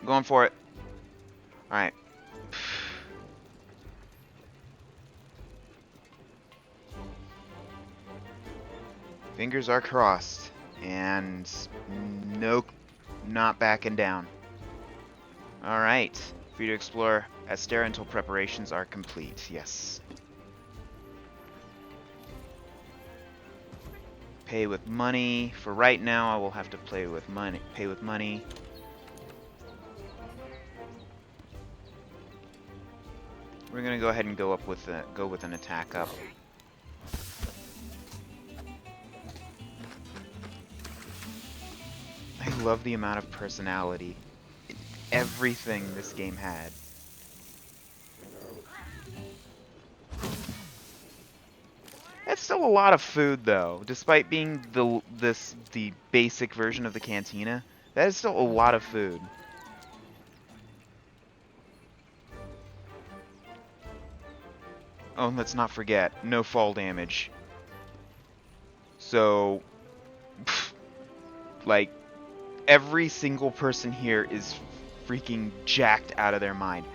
Going for it. Alright. Fingers are crossed. And no, not backing down. Alright. Free to explore Astera until preparations are complete. Yes. Pay with money. For right now, I will have to pay with money. We're gonna go ahead and go with an attack up. I love the amount of personality in everything this game had. That's still a lot of food, though, despite being the basic version of the cantina. That is still a lot of food. Oh, and let's not forget, no fall damage. So, like, every single person here is freaking jacked out of their mind.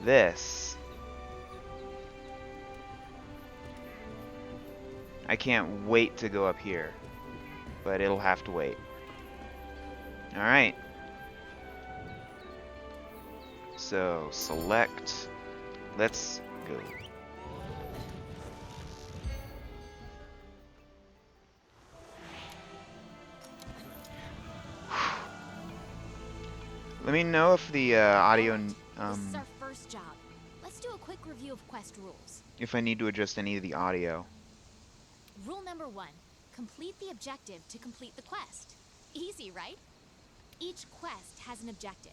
This. I can't wait to go up here, but it'll have to wait. Alright. So, select. Let's go. Let me know if the audio, This is our first job. Let's do a quick review of quest rules. if I need to adjust any of the audio. Rule number 1. Complete the objective to complete the quest. Easy, right? Each quest has an objective.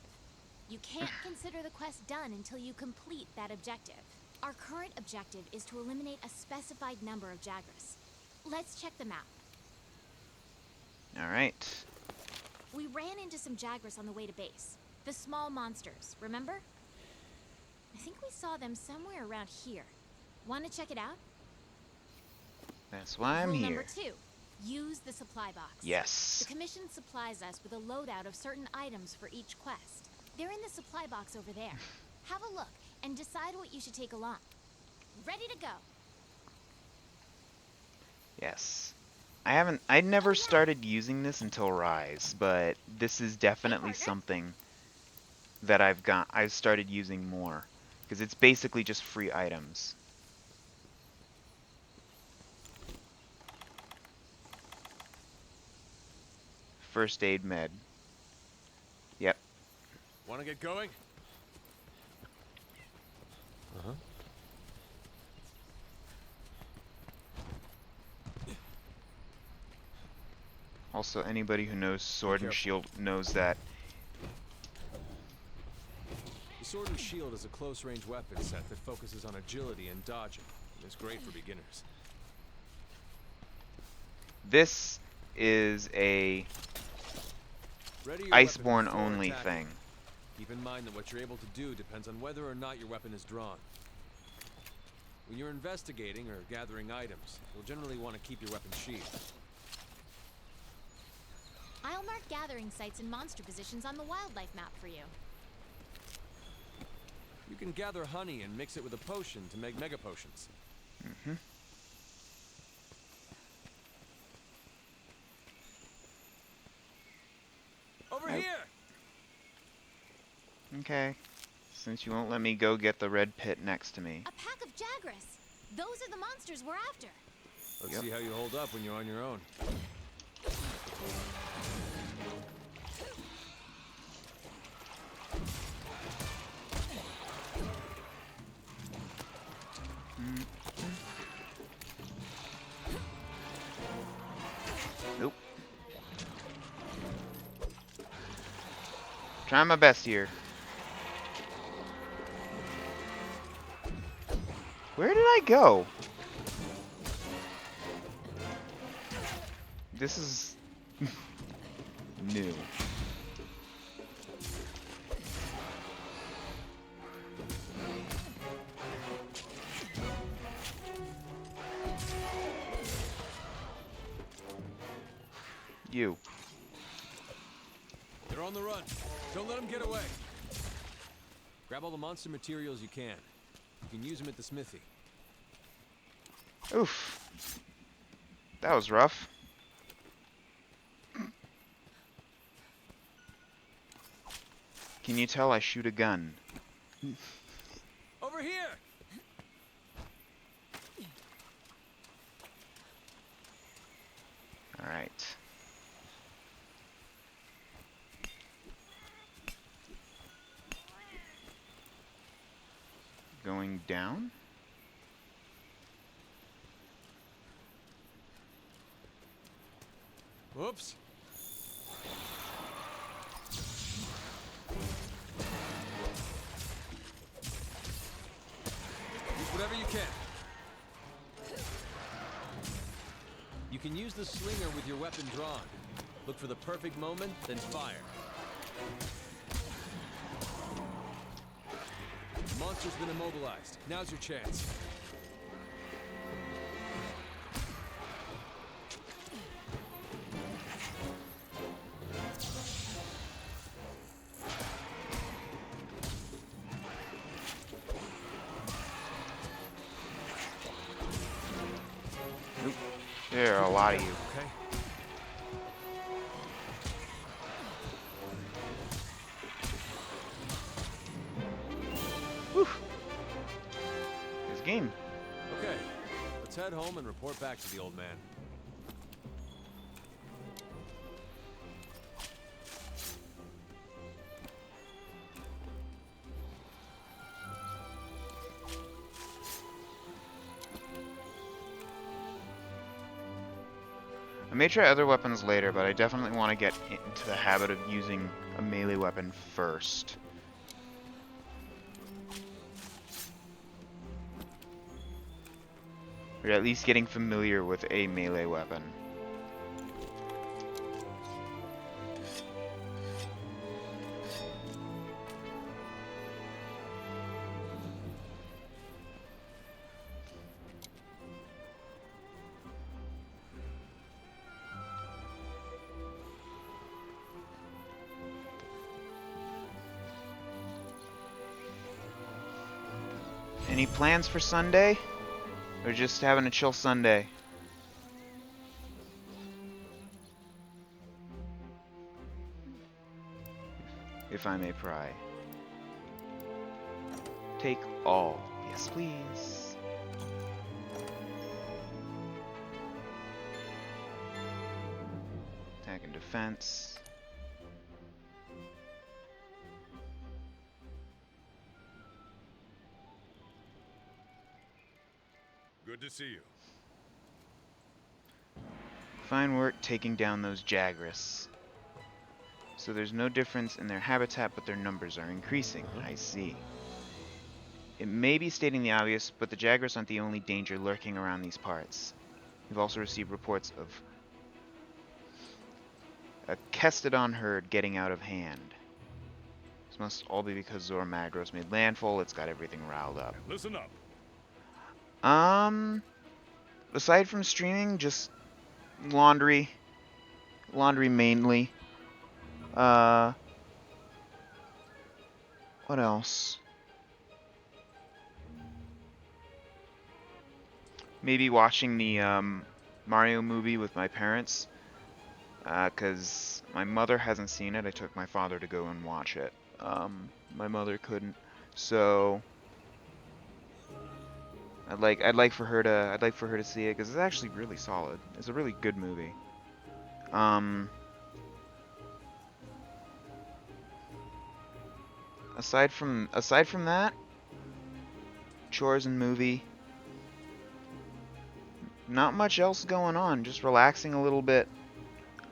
You can't consider the quest done until you complete that objective. Our current objective is to eliminate a specified number of Jagras. Let's check them out. Alright. We ran into some Jagras on the way to base. The small monsters, remember? I think we saw them somewhere around here. Want to check it out? That's why I'm Rule here. number 2. Use the supply box. Yes. The commission supplies us with a loadout of certain items for each quest. They're in the supply box over there. Have a look and decide what you should take along. Ready to go. Yes. I never started using this until Rise, but this is definitely something that I've started using more. Because it's basically just free items. First aid med. Yep. Want to get going? Uh-huh. Also, anybody who knows Sword and Shield knows that. The Sword and Shield is a close-range weapon set that focuses on agility and dodging. It's great for beginners. This is a Ready your weapon Iceborne before only attacking. thing. Keep in mind that what you're able to do depends on whether or not your weapon is drawn. When you're investigating or gathering items, you'll generally want to keep your weapon sheathed. I'll mark gathering sites and monster positions on the wildlife map for you. You can gather honey and mix it with a potion to make mega potions. Mm-hmm. Over here! Okay. Since you won't let me go get the red pit next to me. A pack of Jagras. Those are the monsters we're after. Let's Yep. see how you hold up when you're on your own. Nope. Trying my best here. Where did I go? This is new. You. They're on the run. Don't let them get away. Grab all the monster materials you can. You can use them at the smithy. Oof. That was rough. Can you tell I shoot a gun? Over here! Alright. Going down? Whoops. Use whatever you can. You can use the slinger with your weapon drawn. Look for the perfect moment, then fire. The monster's been immobilized. Now's your chance. There are a lot of you. Okay. Whew. This game. Okay. Let's head home and report back to the old man. I may try other weapons later, but I definitely want to get into the habit of using a melee weapon first. Or at least getting familiar with a melee weapon. Any plans for Sunday? Or just having a chill Sunday? If I may pry. Take all. Yes, please. Attack and defense. Good to see you. Fine work taking down those Jagras. So there's no difference in their habitat, but their numbers are increasing. I see. It may be stating the obvious, but the Jagras aren't the only danger lurking around these parts. We've also received reports of a Kestodon herd getting out of hand. This must all be because Zorah Magdaros made landfall. It's got everything riled up. Listen up. Aside from streaming, just laundry mainly. What else? Maybe watching the Mario movie with my parents, because my mother hasn't seen it. I took my father to go and watch it. My mother couldn't, so I'd like for her to see it because it's actually really solid. It's a really good movie. Aside from that, chores and movie. Not much else going on. Just relaxing a little bit.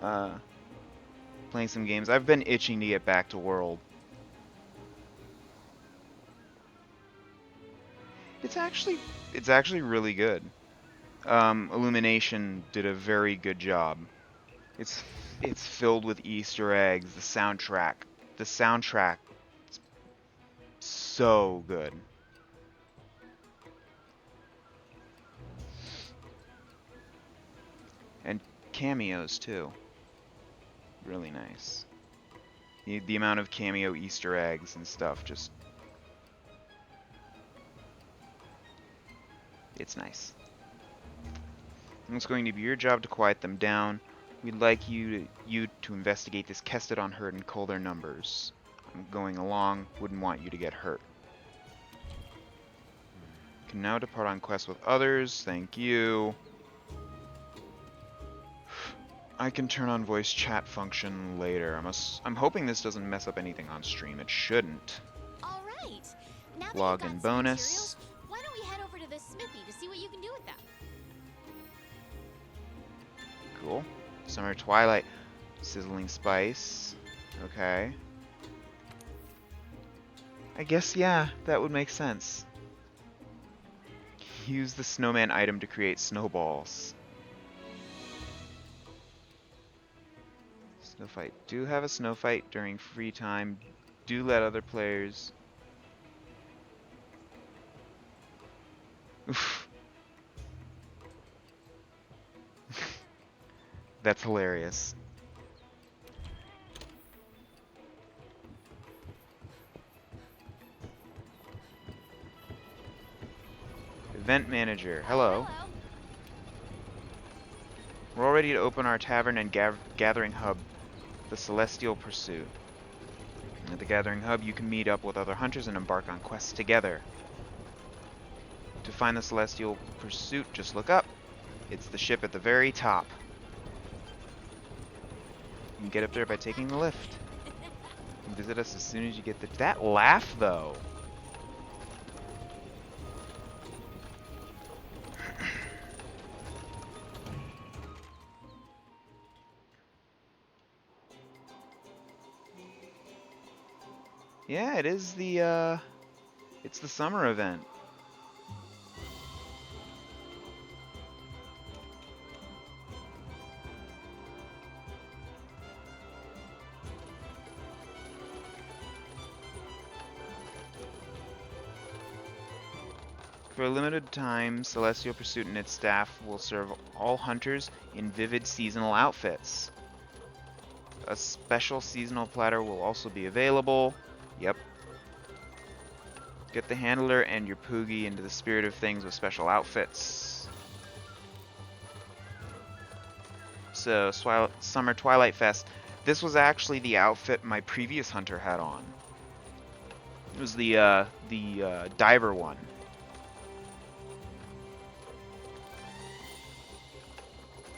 Playing some games. I've been itching to get back to World. It's actually really good. Illumination did a very good job. It's filled with Easter eggs. The soundtrack is so good. And cameos too. Really nice. The amount of cameo Easter eggs and stuff, just... It's nice. And it's going to be your job to quiet them down. We'd like you to investigate this Kestodon herd and call their numbers. I'm going along, wouldn't want you to get hurt. Can now depart on quest with others, thank you. I can turn on voice chat function later. I'm hoping this doesn't mess up anything on stream. It shouldn't. All right. Now that Login you've got bonus. some materials, why don't we head over to the smithy to see what you can do with them? Cool. Summer Twilight. Sizzling Spice. Okay. I guess, yeah, that would make sense. Use the snowman item to create snowballs. Snow fight. Do have a snow fight during free time. Do let other players... Oof. That's hilarious. Event manager. Hello. We're all ready to open our tavern and gathering hub, the Celestial Pursuit. At the Gathering Hub, you can meet up with other hunters and embark on quests together. To find the Celestial Pursuit, just look up. It's the ship at the very top. You can get up there by taking the lift. You can visit us as soon as you get the... That laugh, though! Yeah, it is the, it's the summer event. For a limited time, Celestial Pursuit and its staff will serve all hunters in vivid seasonal outfits. A special seasonal platter will also be available. Yep. Get the handler and your Poogie into the spirit of things with special outfits. So, Summer Twilight Fest. This was actually the outfit my previous hunter had on. It was the diver one.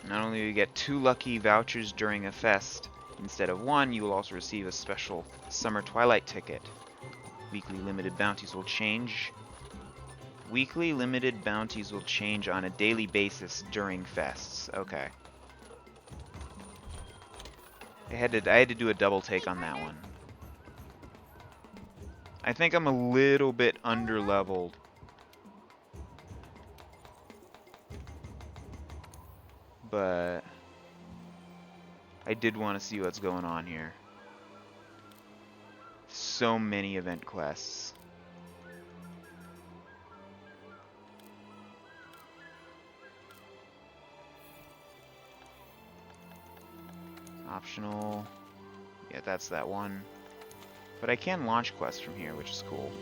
Not only do you get 2 lucky vouchers during a fest, instead of 1, you will also receive a special Summer Twilight ticket. Weekly limited bounties will change. Weekly limited bounties will change on a daily basis during fests. Okay. I had to do a double take on that one. I think I'm a little bit under-leveled. But I did want to see what's going on here. So many event quests. Optional. Yeah, that's that one. But I can launch quests from here, which is cool.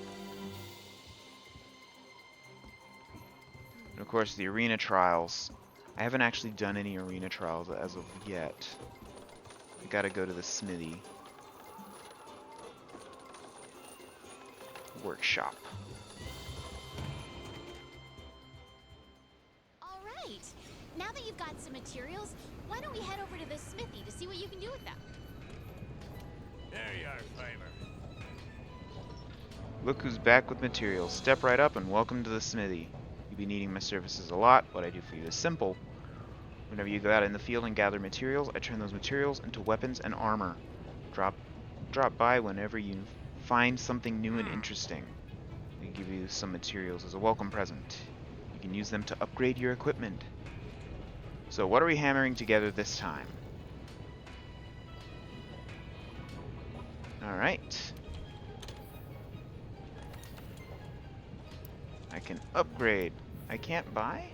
And of course, the arena trials. I haven't actually done any arena trials as of yet. I gotta go to the smithy. Workshop. All right. Now that you've got some materials, why don't we head over to the smithy to see what you can do with them? There you are, Flavor. Look who's back with materials. Step right up and welcome to the smithy. You'll be needing my services a lot. What I do for you is simple. Whenever you go out in the field and gather materials, I turn those materials into weapons and armor. Drop by whenever you find something new and interesting. We give you some materials as a welcome present. You can use them to upgrade your equipment. So what are we hammering together this time? Alright. I can upgrade. I can't buy?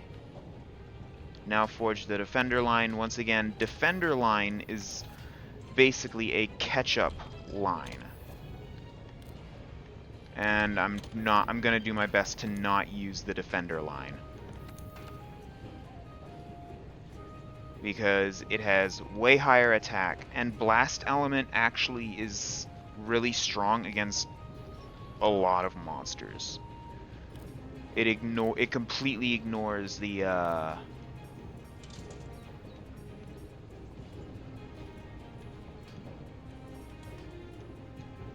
Now forge the Defender line. Once again, Defender line is basically a catch-up line. And I'm gonna do my best to not use the defender line. Because it has way higher attack, and Blast Element actually is really strong against a lot of monsters. It completely ignores the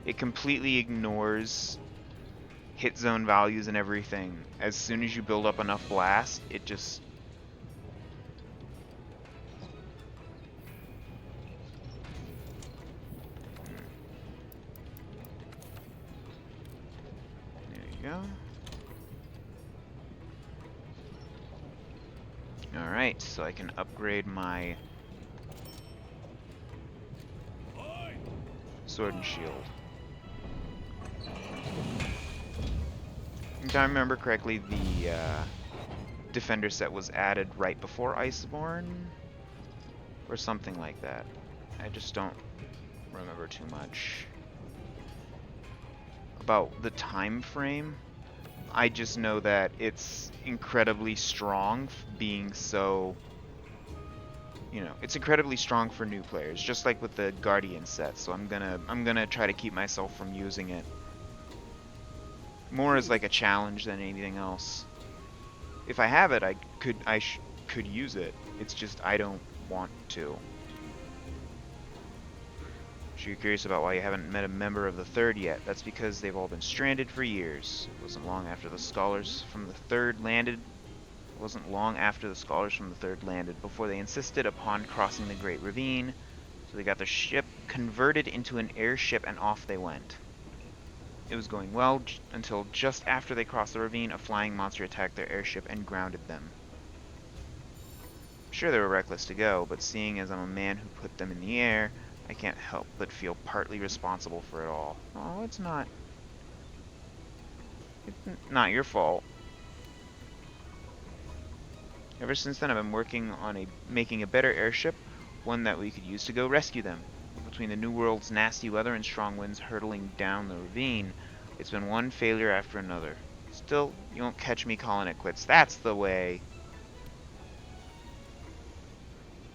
it completely ignores hit zone values and everything. As soon as you build up enough blast, it just... There you go. Alright, so I can upgrade my sword and shield. If I remember correctly, the defender set was added right before Iceborne, or something like that. I just don't remember too much about the time frame. I just know that it's incredibly strong, being so, you know, it's incredibly strong for new players, just like with the Guardian set. So I'm gonna try to keep myself from using it more as like a challenge than anything else. If I have it, I could use it. It's just I don't want to. So you're curious about why you haven't met a member of the Third yet. That's because they've all been stranded for years. It wasn't long after the scholars from the Third landed before they insisted upon crossing the Great Ravine. So they got their ship converted into an airship and off they went. It was going well until just after they crossed the ravine, a flying monster attacked their airship and grounded them. Sure, they were reckless to go, but seeing as I'm a man who put them in the air, I can't help but feel partly responsible for it all. Oh, it's not your fault. Ever since then, I've been working on making a better airship, one that we could use to go rescue them. Between the New World's nasty weather and strong winds hurtling down the ravine, it's been one failure after another. Still, you won't catch me calling it quits. That's the way.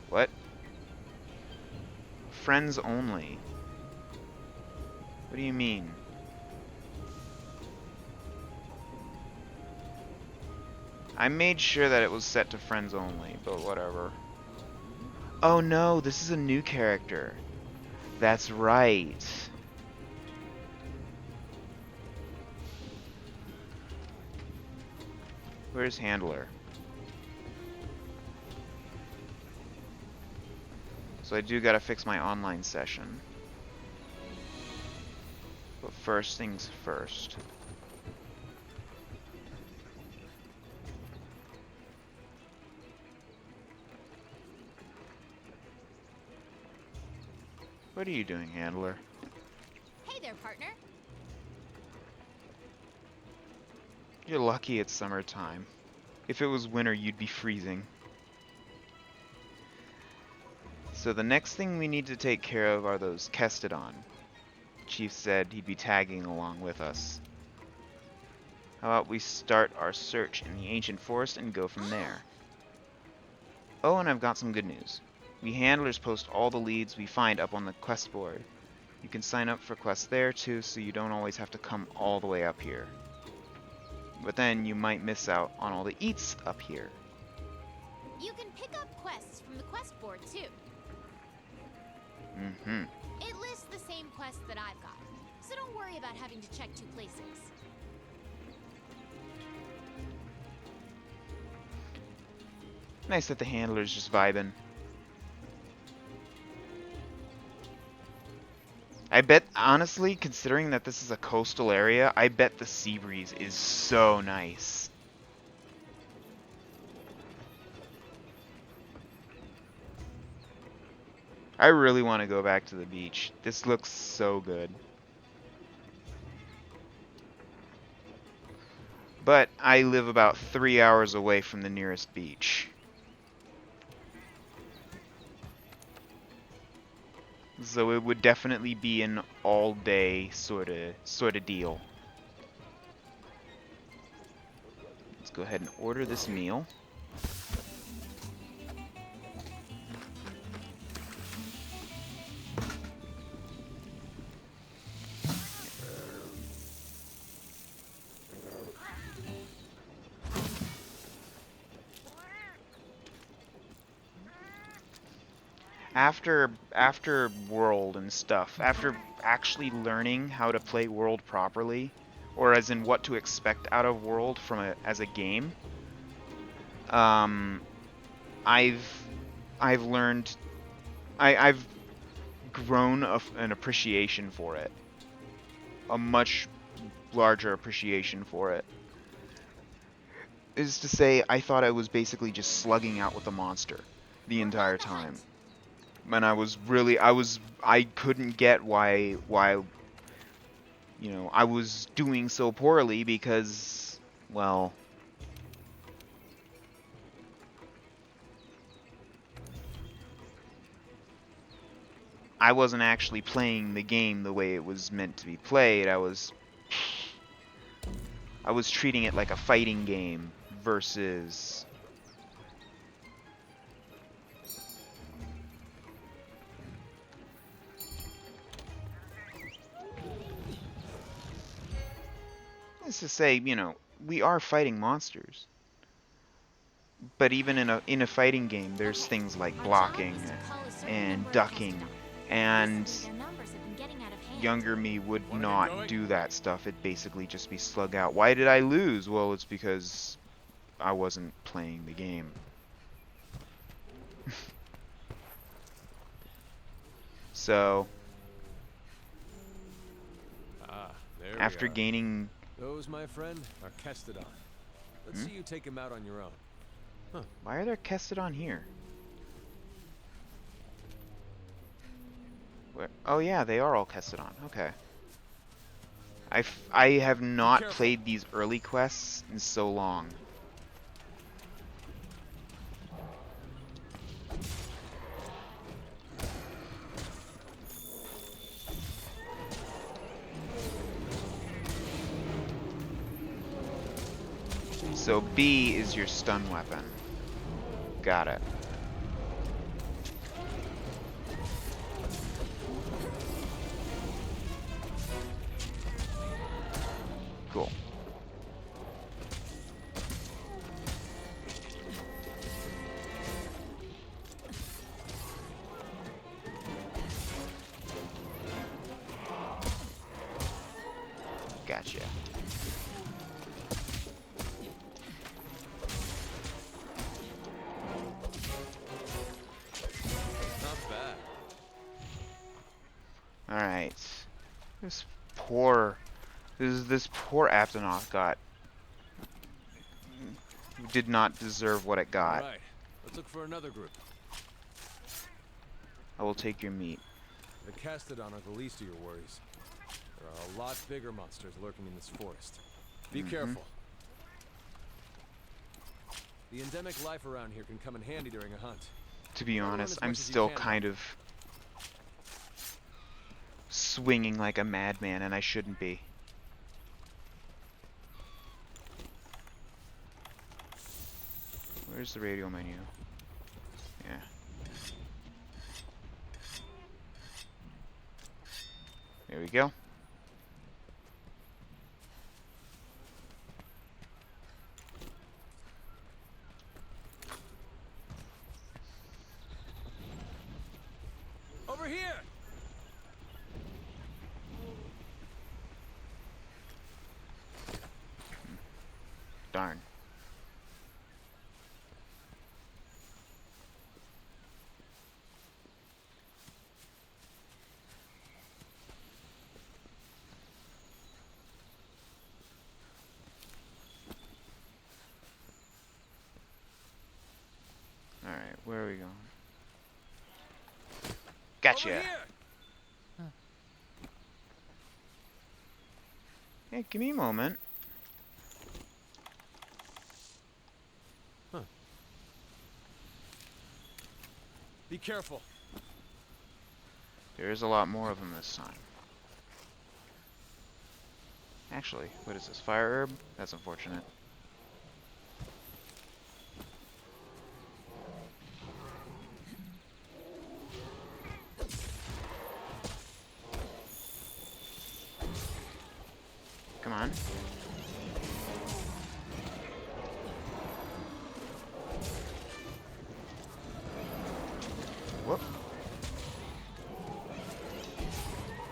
What? Friends only. What do you mean? I made sure that it was set to friends only, but whatever. Oh no, this is a new character. That's right. Where's Handler? So I do gotta fix my online session. But first things first. What are you doing, Handler? Hey there, partner. You're lucky it's summertime. If it was winter, you'd be freezing. So the next thing we need to take care of are those Kestodon. Chief said he'd be tagging along with us. How about we start our search in the ancient forest and go from there? Oh, and I've got some good news. We handlers post all the leads we find up on the quest board. You can sign up for quests there too, so you don't always have to come all the way up here. But then you might miss out on all the eats up here. You can pick up quests from the quest board too. Mm-hmm. It lists the same quests that I've got, so don't worry about having to check two places. Nice that the handler's just vibing. I bet, honestly, considering that this is a coastal area, I bet the sea breeze is so nice. I really want to go back to the beach. This looks so good. But I live about 3 hours away from the nearest beach. So it would definitely be an all-day sort of deal. Let's go ahead and order this meal. After World and stuff, after actually learning how to play World properly, or as in what to expect out of World as a game, um, I've learned, I've grown an appreciation for it, a much larger appreciation for it. Is to say, I thought I was basically just slugging out with a monster the entire time. And I couldn't get why, you know, I was doing so poorly because, well, I wasn't actually playing the game the way it was meant to be played. I was treating it like a fighting game versus is to say, you know, we are fighting monsters. But even in a fighting game, there's Okay, things like our job blocking is to cull a certain and number of ducking, Kestodon. and Recently, their numbers have been getting out of hand. younger me would Wanna get not going? do that stuff. It'd basically just be slug out. Why did I lose? Well, it's because I wasn't playing the game. So, Ah, there after we are. gaining... Those, my friend, are Kestodon. Let's see you take him out on your own. Why are there Kestodon here? Where? Oh yeah, they are all Kestodon. Okay. I have not careful. played these early quests in so long. So B is your stun weapon. Got it. Cool. Gotcha. Not bad. Alright. This poor... This poor Aptonoth did not deserve what it got. All right, let's look for another group. I will take your meat. The Kestodon are the least of your worries. There are a lot bigger monsters lurking in this forest. Be careful. The endemic life around here can come in handy during a hunt. To be Try to learn honest, as I'm much as you still can, kind of swinging like a madman, and I shouldn't be. Where's the radio menu? Yeah. There we go. Over here! Darn. Alright, where are we going? Gotcha! Over here! Hey, give me a moment. Be careful. There's a lot more of them this time. Actually, what is this? Fire herb? That's unfortunate. Come on. Whoop.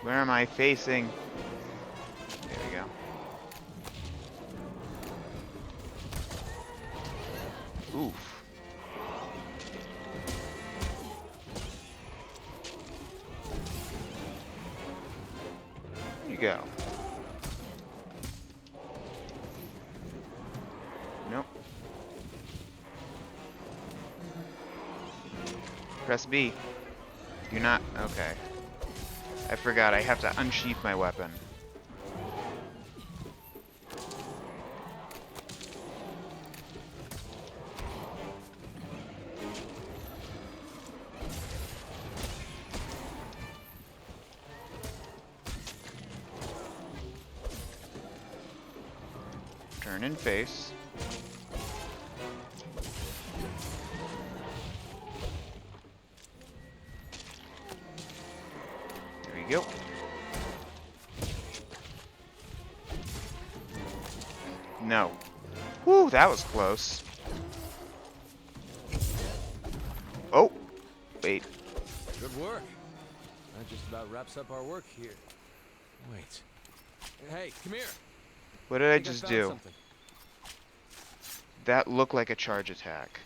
Where am I facing? There we go. Oof. There you go. Nope. Press B. You're not... Okay. I forgot, I have to unsheath my weapon. Turn and face. There we go. No. Whew, that was close. Oh! Wait. Good work. That just about wraps up our work here. Wait. Hey, come here. What did I think just found do? something. That looked like a charge attack.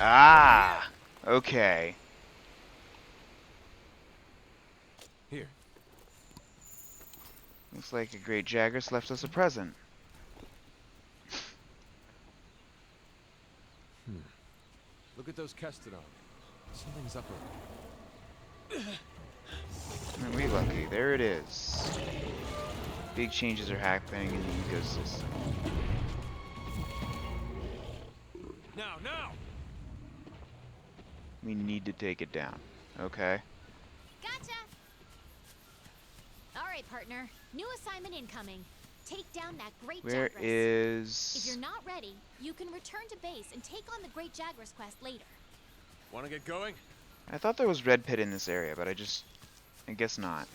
Ah! Okay. Here. Looks like a great Jagras left us a present. Look at those Kestodon. Something's up with them. Aren't we lucky? There it is. Big changes are happening in the ecosystem. Now, now! We need to take it down. Okay. Gotcha! Alright, partner. New assignment incoming. Take down that Great Where Jagras. If is... you're not ready, you can return to base and take on the Great Jagras quest later. Want to get going? I thought there was Red Pit in this area, but I guess not.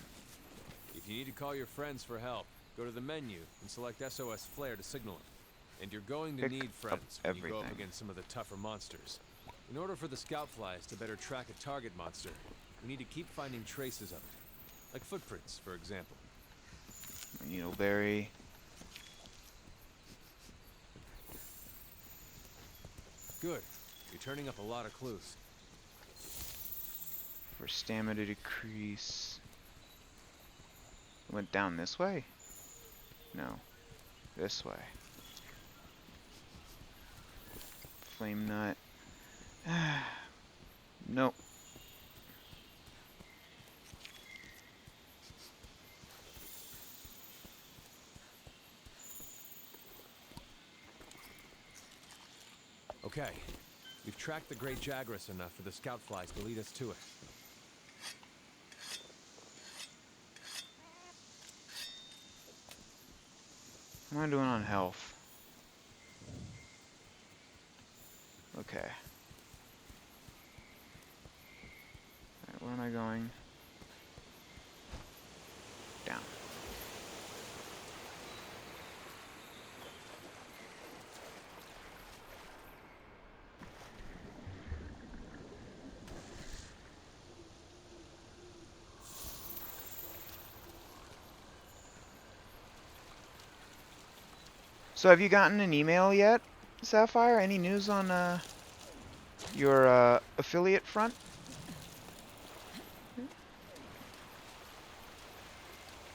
If you need to call your friends for help, go to the menu and select SOS Flare to signal it. And you're going to Pick need up friends when you go up everything. against some of the tougher monsters. In order for the scout flies to better track a target monster, we need to keep finding traces of it. Like footprints, for example. Needleberry. Good. You're turning up a lot of clues. For stamina decrease. Went down this way? No. This way. Flame nut. Nope. Okay. We've tracked the Great Jagras enough for the scout flies to lead us to it. What am I doing on health? Okay. Alright, where am I going? Down. So have you gotten an email yet, Sapphire? Any news on your affiliate front?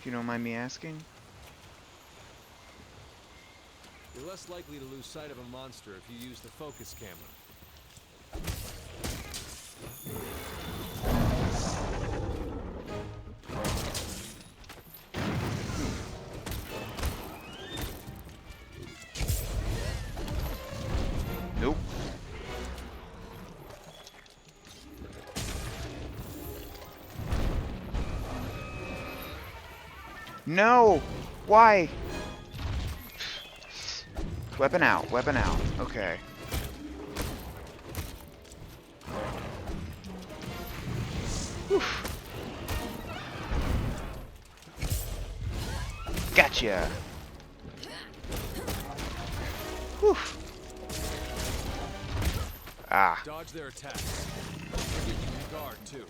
If you don't mind me asking. You're less likely to lose sight of a monster if you use the focus camera. Nope. No! Why? Weapon out, weapon out. Okay. Oof. Gotcha! Oof. Ah. Dodge their attacks. Give you can guard too.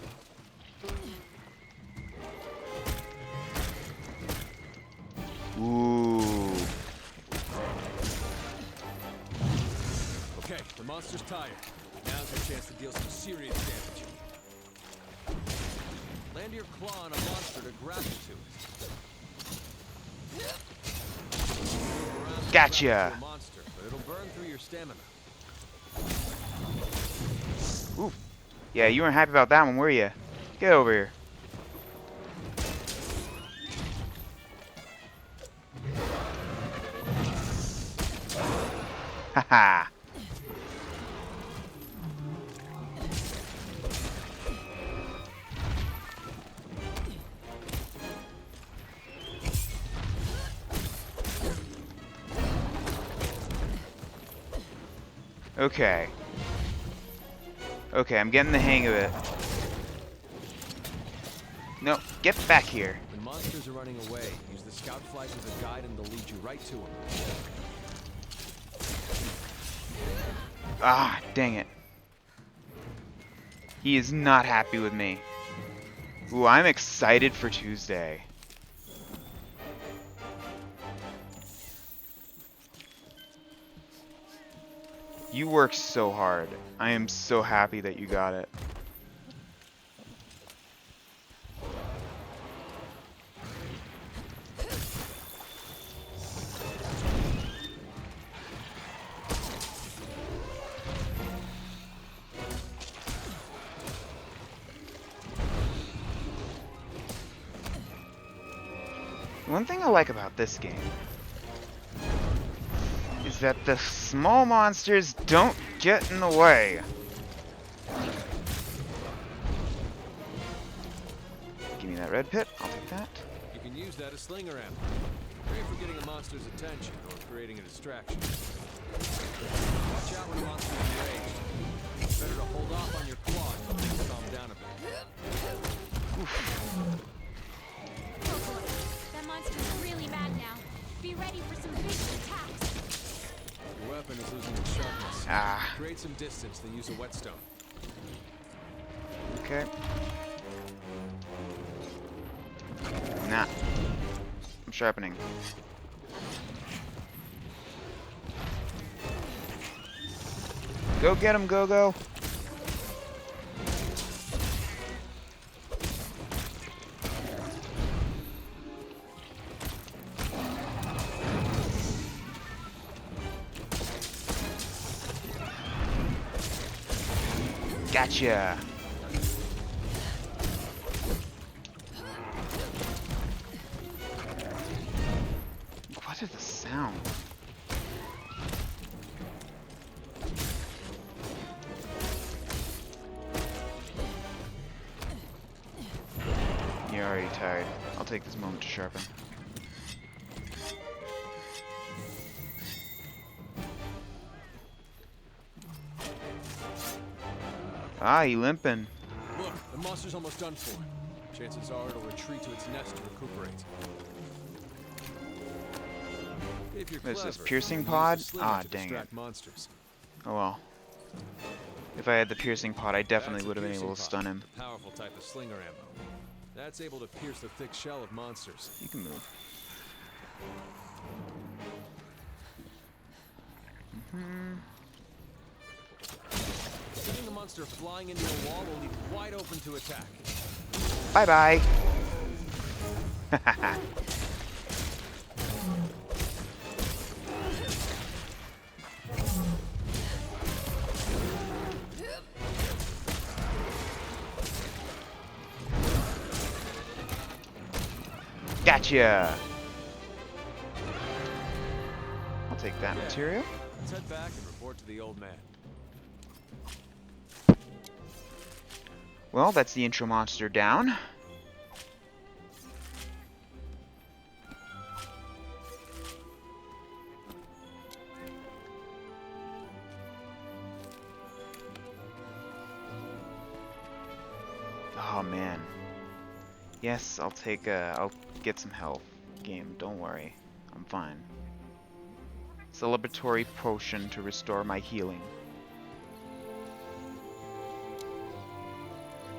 Ooh. Okay, the monster's tired. Now's your chance to deal some serious damage. Land your claw on a monster to grapple to it. Move around to Gotcha. grapple to a monster, but it'll burn through your stamina. Ooh. Yeah, you weren't happy about that one, were you? Get over here. Haha. Okay. Okay, I'm getting the hang of it. No, get back here. When monsters are running away, use the scout flag as a guide and they'll lead you right to them. Ah, dang it. He is not happy with me. Ooh, I'm excited for Tuesday. You worked so hard. I am so happy that you got it. One thing I like about this game is that the small monsters don't get in the way. Give me that red pit, I'll take that. You can use that as slinger ammo. Great for getting a monster's attention or creating a distraction. Watch out when a monster is enraged. Better to hold off on your claw until things calm down a bit. Oh boy, that monster's really mad now. Be ready for some vicious attacks. Your weapon is losing its sharpness. Ah. Create some distance, then use a whetstone. Okay. Nah. I'm sharpening. Go get him, Go-Go! Gotcha! What is the sound? You're already tired. I'll take this moment to sharpen. Ah, he limping. Look, the monster's almost done for. Chances are it'll retreat to its nest to recuperate. If you're What is clever, this, piercing you can pod? use the slinger Ah, to dang it. distract monsters. Oh well. If I had the piercing pod, I definitely That's a would have been able to piercing stun pod, him. a powerful type of slinger ammo. That's able to pierce the thick shell of monsters. You can move. Sending the monster flying into a wall will leave it wide open to attack. Bye bye. Gotcha! I'll take that Yeah. material. Let's head back and report to the old man. Well, that's the intro monster down. Oh man. Yes, I'll get some health. Game, don't worry. I'm fine. Celebratory potion to restore my healing.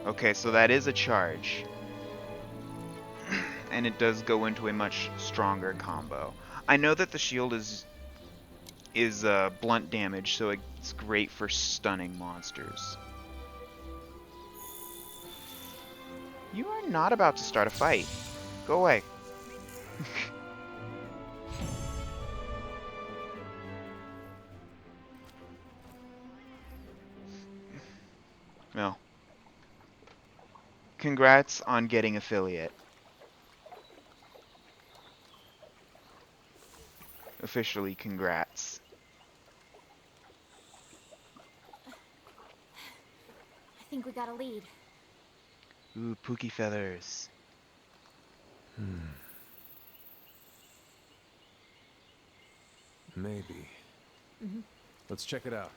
Okay, so that is a charge. And it does go into a much stronger combo. I know that the shield is blunt damage, so it's great for stunning monsters. You are not about to start a fight. Go away. No. Congrats on getting affiliate. Officially, congrats. I think we got a lead. Ooh, Pookie feathers. Maybe. Let's check it out.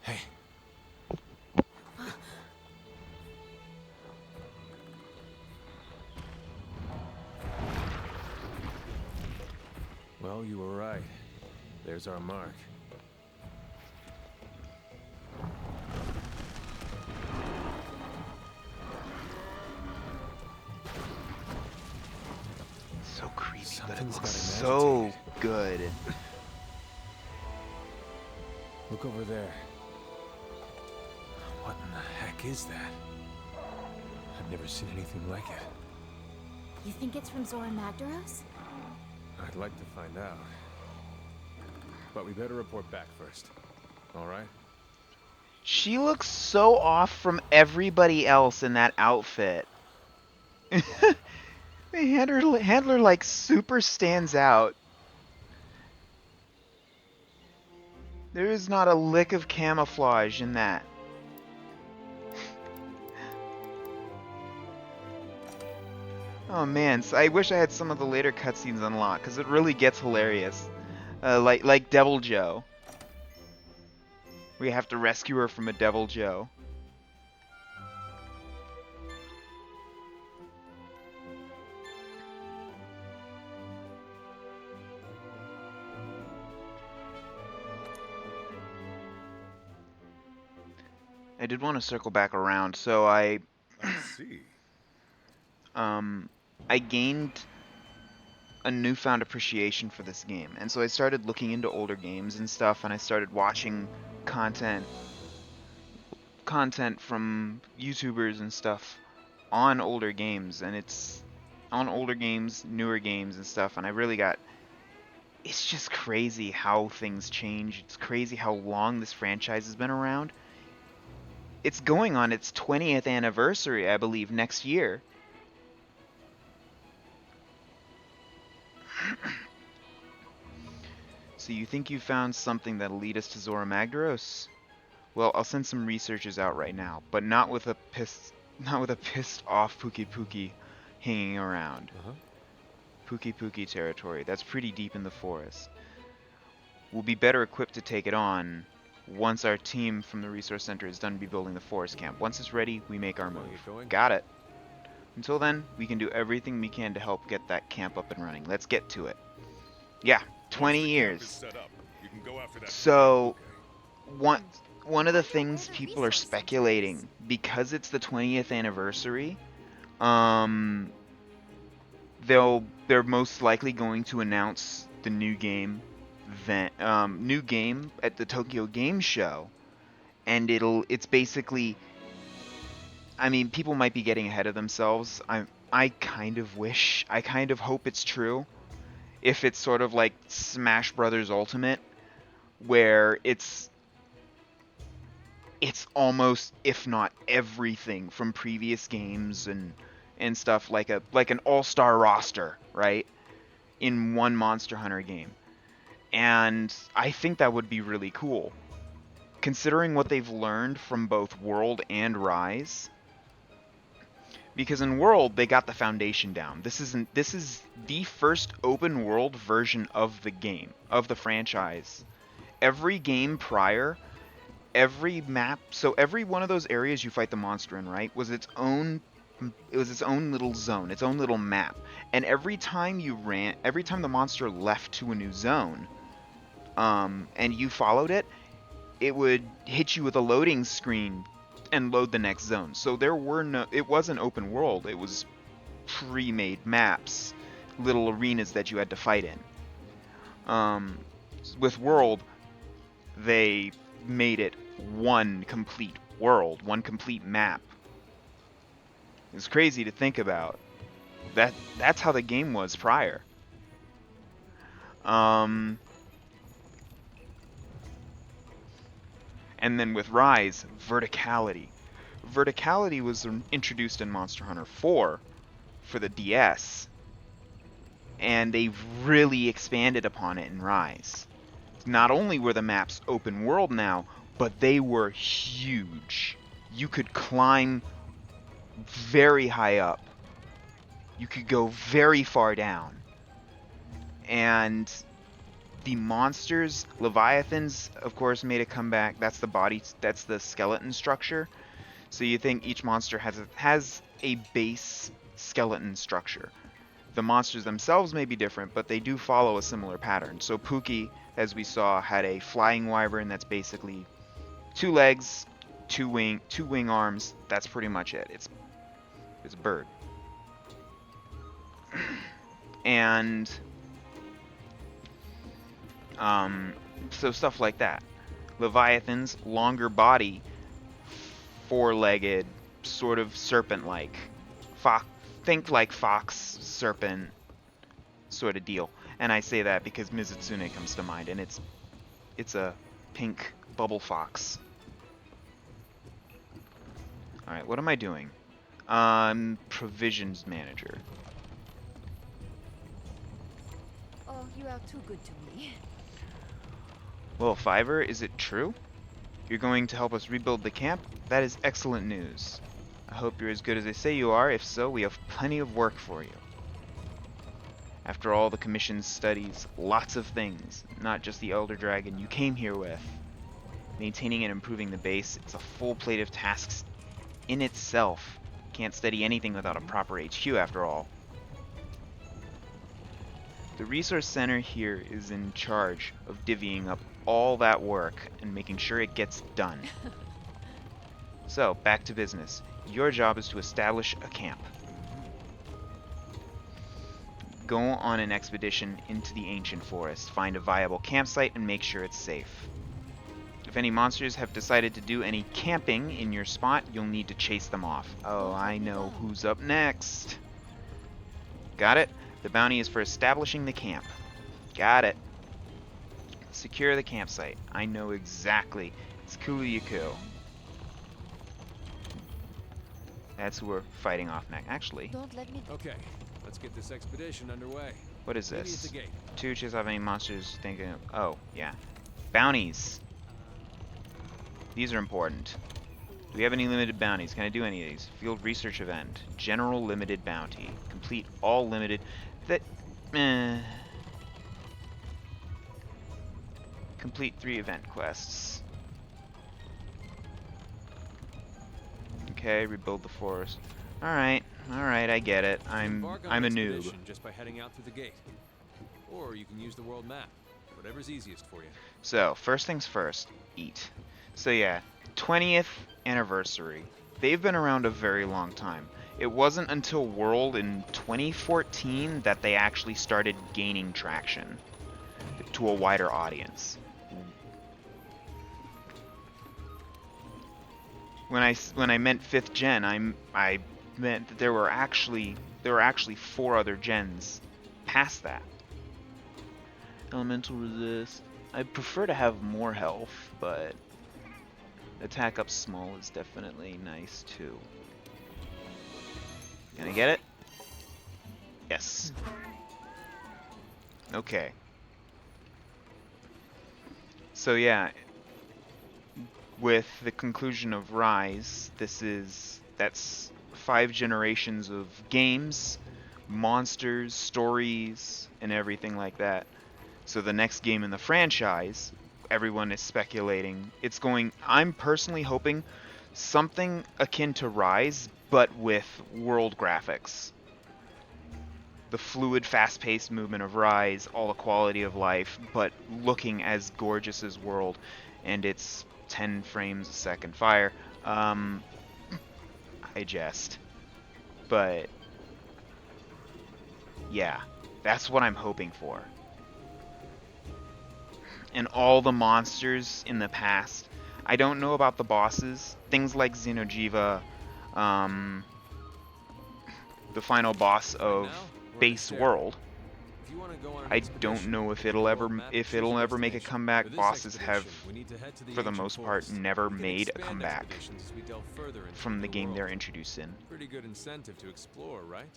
Hey. Well, you were right. There's our mark. So creepy, but it Something's looks got him so agitated. good. Look over there. What in the heck is that? I've never seen anything like it. You think it's from Zora Magdaros? I'd like to find out. But we better report back first. All right? She looks so off from everybody else in that outfit. The handler like super stands out. There is not a lick of camouflage in that. Oh man, so I wish I had some of the later cutscenes unlocked, because it really gets hilarious. Like Devil Joe. We have to rescue her from a Devil Joe. I did want to circle back around, so I see. I gained a newfound appreciation for this game, and so I started looking into older games and stuff, and I started watching content from YouTubers and stuff on older games, and it's on older games, newer games and stuff, and I really got, it's just crazy how things change. It's crazy how long this franchise has been around. It's going on its 20th anniversary, I believe, next year. So you think you found something that'll lead us to Zora Magdaros? Well, I'll send some researchers out right now, but not with a pissed off Pookie Pookie hanging around. Pookie Pookie territory. That's pretty deep in the forest. We'll be better equipped to take it on once our team from the resource center is done rebuilding the forest camp. Once it's ready, we make our Wanna move. get going? Got it. Until then, we can do everything we can to help get that camp up and running. Let's get to it. Yeah, 20 Once the camp is years. set up, you can go after that So, plan, one of the things people are speculating, because it's the 20th anniversary, they're most likely going to announce the new game at the Tokyo Game Show, and it's basically, I mean, people might be getting ahead of themselves. I kind of hope it's true. If it's sort of like Smash Brothers Ultimate, where it's almost, if not everything from previous games and stuff, like an all-star roster, right? In one Monster Hunter game. And I think that would be really cool. Considering what they've learned from both World and Rise. Because in World, they got the foundation down. This is the first open world version of the game, of the franchise. Every game prior, every map, so every one of those areas you fight the monster in, right, was its own little zone, its own little map. And every time the monster left to a new zone, and you followed it, it would hit you with a loading screen and load the next zone. So it wasn't open world, it was pre-made maps, little arenas that you had to fight in. With World, they made it one complete world, one complete map. It's crazy to think about. That's how the game was prior. And then with Rise, verticality. Verticality was introduced in Monster Hunter 4 for the DS, and they've really expanded upon it in Rise. Not only were the maps open world now, but they were huge. You could climb very high up. You could go very far down. And the monsters, Leviathans, of course, made a comeback. That's the skeleton structure. So you think each monster has a base skeleton structure. The monsters themselves may be different, but they do follow a similar pattern. So Pookie, as we saw, had a flying wyvern that's basically 2 legs, 2 wing arms. That's pretty much it. It's a bird. And so stuff like that. Leviathans, longer body, 4-legged, sort of serpent-like. Think like fox, serpent sort of deal. And I say that because Mizutsune comes to mind, and it's a pink bubble fox. Alright, what am I doing? Provisions manager. Oh, you are too good to me. Well, Fiverr, is it true? You're going to help us rebuild the camp? That is excellent news. I hope you're as good as they say you are. If so, we have plenty of work for you. After all, the Commission studies lots of things, not just the Elder Dragon you came here with. Maintaining and improving the base, it's a full plate of tasks in itself. Can't study anything without a proper HQ after all. The Resource Center here is in charge of divvying up all that work and making sure it gets done. So, back to business. Your job is to establish a camp. Go on an expedition into the ancient forest, find a viable campsite, and make sure it's safe. If any monsters have decided to do any camping in your spot, you'll need to chase them off. Oh, I know who's up next. Got it? The bounty is for establishing the camp. Got it. Secure the campsite. I know exactly. It's Kuliyaku. That's who we're fighting off next. Actually, Don't let me. Okay, let's get this expedition underway. what is Meet me at this? the gate. 2 chase off any monsters thinking of... Oh, yeah. Bounties. These are important. Do we have any limited bounties? Can I do any of these? Field research event. General limited bounty. Complete all limited... Complete 3 event quests. Okay, rebuild the forest. Alright, I get it. Embark on I'm a an noob. expedition just by heading out through the gate. Or you can use the world map. Whatever's easiest for you. So, first things first, eat. So yeah, 20th anniversary. They've been around a very long time. It wasn't until World in 2014 that they actually started gaining traction to a wider audience. When I meant 5th gen, I meant that there were actually there are actually 4 other gens past that. Elemental resist. I prefer to have more health, but attack up small is definitely nice too. Can I get it? Yes. Okay. So yeah, with the conclusion of Rise, that's 5 generations of games, monsters, stories, and everything like that. So the next game in the franchise, everyone is speculating, I'm personally hoping something akin to Rise, but with world graphics. The fluid, fast-paced movement of Rise, all the quality of life, but looking as gorgeous as World, and it's 10 frames a second fire. I jest. But yeah, that's what I'm hoping for. And all the monsters in the past. I don't know about the bosses. Things like Xeno'jiiva, the final boss of Base World. If you want to go on an I expedition, don't know if look at it'll the ever world map and if choose it'll a ever make a destination. comeback. For this Bosses have, expedition, we need to head to for the ancient most part, forest. never We can made a expand comeback expeditions as we delve further into from the new game world. they're introduced in. Pretty good incentive to explore, right?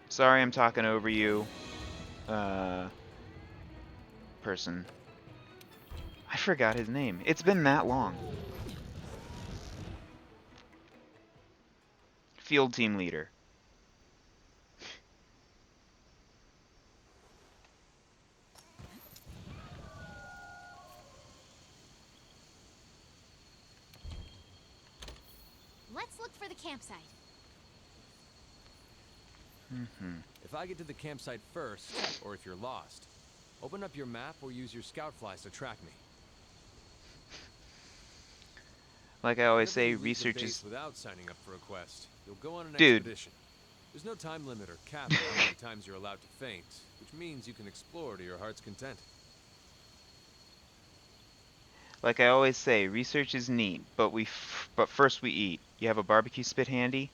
Sorry, I'm talking over you, person. I forgot his name. It's been that long. Field team leader. Let's look for the campsite. If I get to the campsite first, or if you're lost, open up your map or use your scout flies to track me. Like I always Whenever say, you leave the research base is... without signing up for a quest, you'll go on an Dude. expedition. There's no time limit or cap on how many times you're allowed to faint, which means you can explore to your heart's content. Like I always say, research is neat, but but first we eat. You have a barbecue spit handy?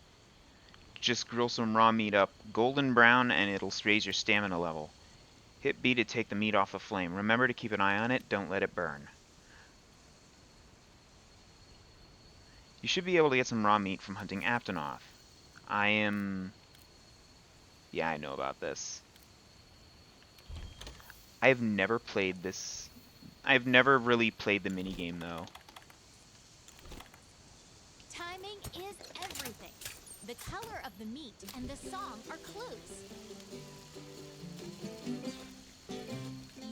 Just grill some raw meat up golden brown and it'll raise your stamina level. Hit B to take the meat off the flame. Remember to keep an eye on it, don't let it burn. You should be able to get some raw meat from hunting Aptonoth. Yeah, I know about this. I've never played this. I've never really played the minigame though. Timing is everything. The color of the meat and the song are clues.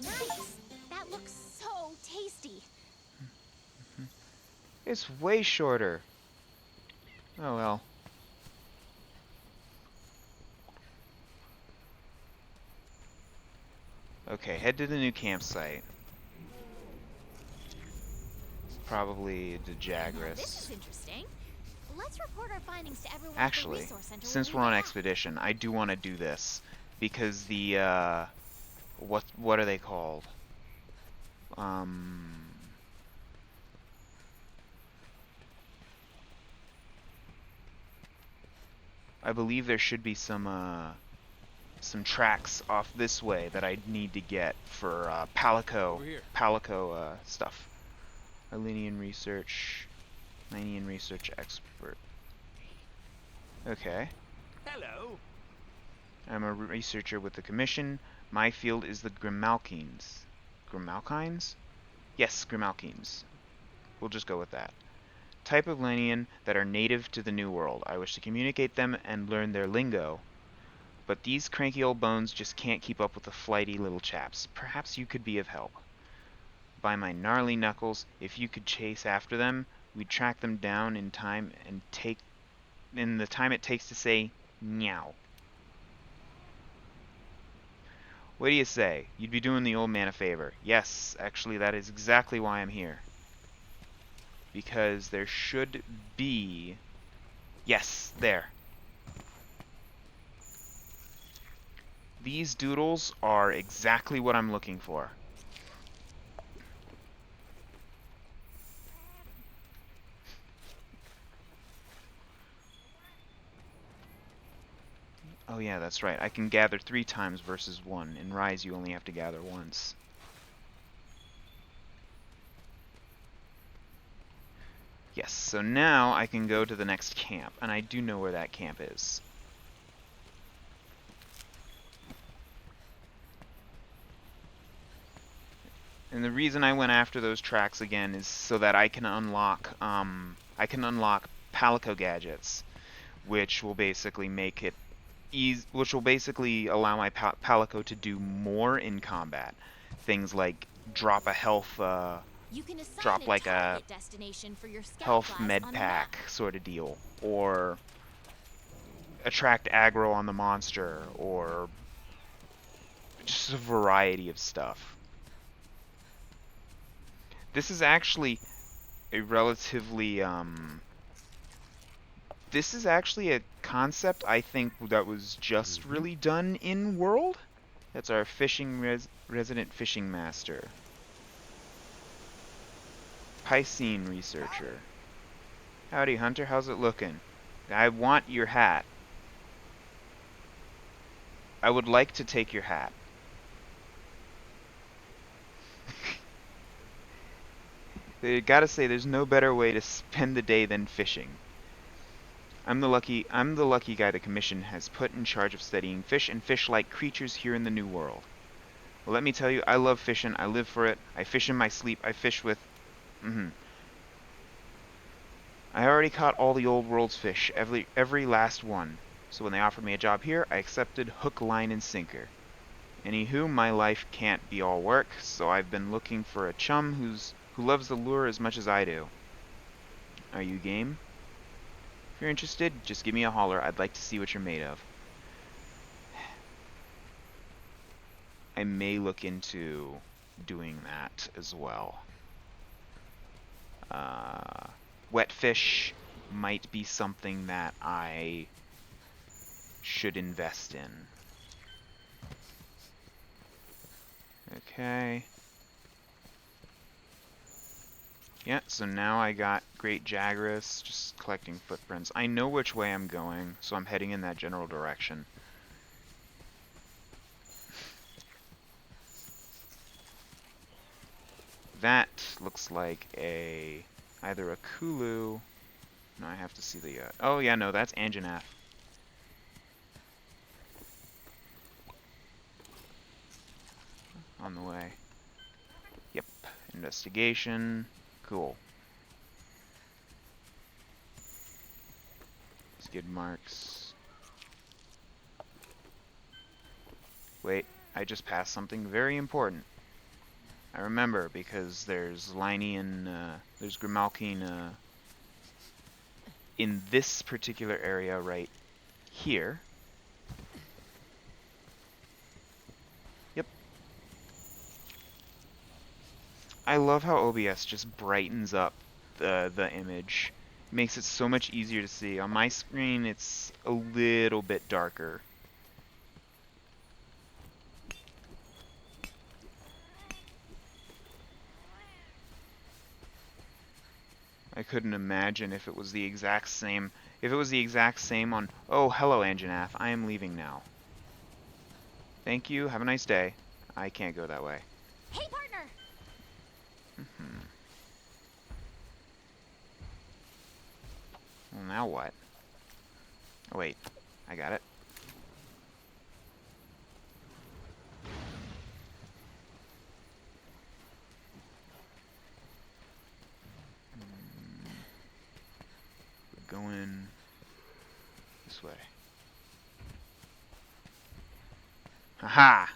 Nice! That looks so tasty. It's way shorter. Oh well. Okay, head to the new campsite. Probably the Now, this Jagras. is interesting. Let's report our findings to everyone Actually, at the resource center since when we're we on get back. expedition, I do want to do this because the what are they called? I believe there should be some tracks off this way that I need to get for Over here. Palico stuff. Arlenian research, Arlenian research expert. Okay. Hello. I'm a researcher with the Commission. My field is the Grimalkines. Grimalkines? Yes, Grimalkines. We'll just go with that. Type of Lenian that are native to the New World. I wish to communicate them and learn their lingo. But these cranky old bones just can't keep up with the flighty little chaps. Perhaps you could be of help. By my gnarly knuckles, if you could chase after them, we'd track them down in time and in the time it takes to say meow. What do you say? You'd be doing the old man a favor. Yes, actually that is exactly why I'm here. Because there should be... Yes, there. These doodles are exactly what I'm looking for. Oh yeah, that's right. I can gather 3 times versus 1. In Rise, you only have to gather once. Yes, so now I can go to the next camp, and I do know where that camp is. And the reason I went after those tracks again is so that I can unlock Palico gadgets, which will basically make it which will basically allow my Palico to do more in combat. Things like drop a health, You can assign drop like a target destination for your scout health class med on the map. pack sort of deal, or attract aggro on the monster, or just a variety of stuff. This is actually a relatively, this is actually a concept I think that was just really done in World. That's our resident fishing master. Piscine researcher. Howdy, Hunter. How's it looking? I want your hat. I would like to take your hat. They gotta say, there's no better way to spend the day than fishing. I'm the lucky guy the Commission has put in charge of studying fish and fish-like creatures here in the New World. Well, let me tell you, I love fishing. I live for it. I fish in my sleep. I fish with... I already caught all the old world's fish, every last one. So when they offered me a job here, I accepted hook, line, and sinker. Anywho, my life can't be all work, so I've been looking for a chum who loves the lure as much as I do. Are you game? If you're interested, just give me a holler. I'd like to see what you're made of. I may look into doing that as well. Wet fish might be something that I should invest in. Okay. Yeah, so now I got Great Jagras, just collecting footprints. I know which way I'm going, so I'm heading in that general direction. That looks like either a Kulu. No, I have to see the... oh yeah, no, that's Anjanath. On the way. Yep, investigation. Cool. Skid marks. Wait, I just passed something very important. I remember because there's there's Grimalkine in this particular area right here. Yep. I love how OBS just brightens up the image. Makes it so much easier to see. On my screen, it's a little bit darker. I couldn't imagine if it was the exact same. If it was the exact same on... Oh, hello, Anjanath. I am leaving now. Thank you. Have a nice day. I can't go that way. Hey, partner! Well, now what? Oh, wait. I got it. We're going this way. Haha!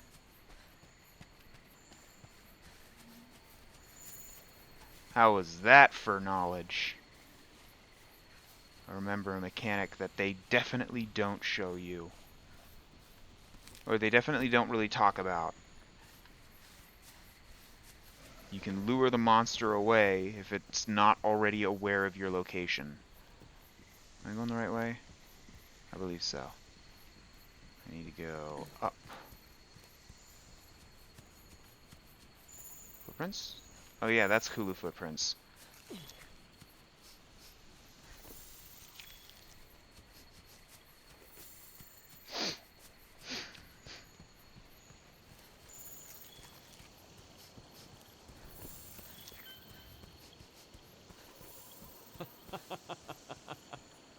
How was that for knowledge? I remember a mechanic that they definitely don't show you. Or they definitely don't really talk about. You can lure the monster away if it's not already aware of your location. Am I going the right way? I believe so. I need to go up. Footprints? Oh yeah, that's Kulu footprints.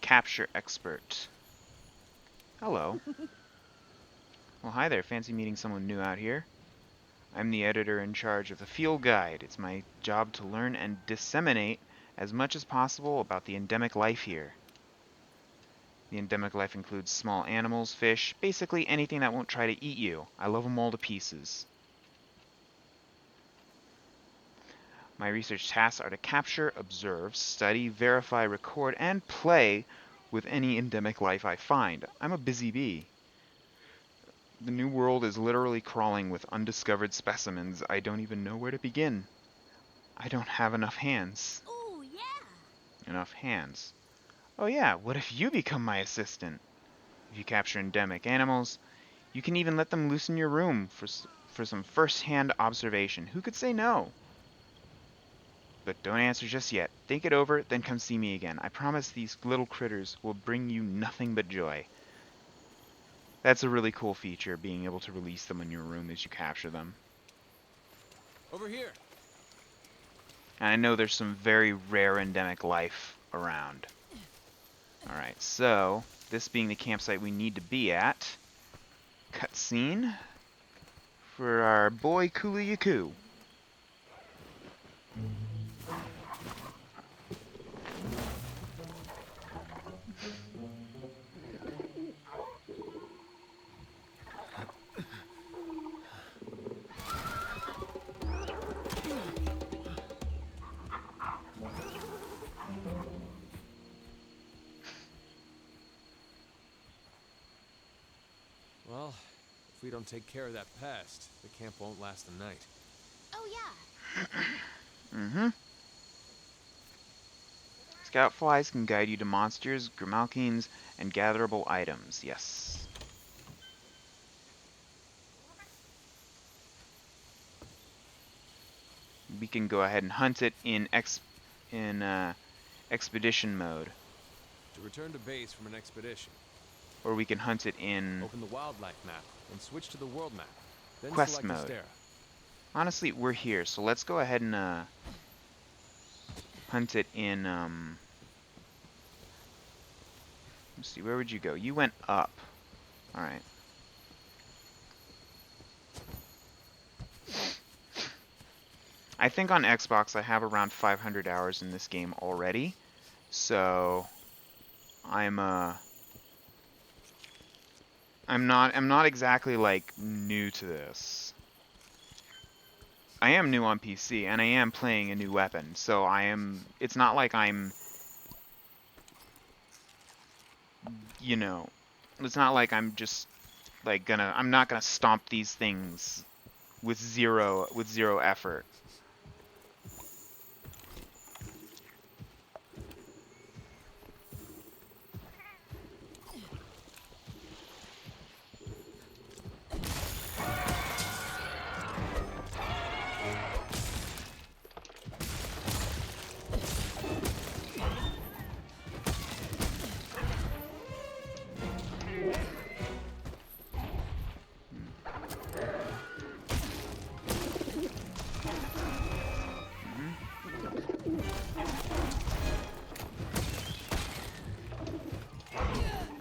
Capture expert. Hello. Well, hi there. Fancy meeting someone new out here. I'm the editor in charge of the field guide. It's my job to learn and disseminate as much as possible about the endemic life here. The endemic life includes small animals, fish, basically anything that won't try to eat you. I love them all to pieces. My research tasks are to capture, observe, study, verify, record, and play with any endemic life I find. I'm a busy bee. The New World is literally crawling with undiscovered specimens. I don't even know where to begin. I don't have enough hands. Ooh, yeah. Enough hands. Oh yeah, what if you become my assistant? If you capture endemic animals, you can even let them loose in your room for some first-hand observation. Who could say no? But don't answer just yet. Think it over, then come see me again. I promise these little critters will bring you nothing but joy. That's a really cool feature, being able to release them in your room as you capture them. Over here. And I know there's some very rare endemic life around. Alright, so, this being the campsite we need to be at, cutscene for our boy Kuliyaku. Well, if we don't take care of that pest, the camp won't last the night. Oh, yeah. Mm-hmm. Scout flies can guide you to monsters, grimalkins, and gatherable items. Yes. We can go ahead and hunt it in expedition mode, To return to base from an expedition, or we can hunt it in open the wildlife map and switch to the world map. Then Quest select mode. Astera. Honestly, we're here, so let's go ahead and hunt it in let's see, where would you go? You went up. Alright. I think on Xbox I have around 500 hours in this game already. So I'm not exactly like new to this. I am new on PC and I am playing a new weapon. So it's not like I'm, you know, it's not like I'm just like I'm not gonna stomp these things with zero effort.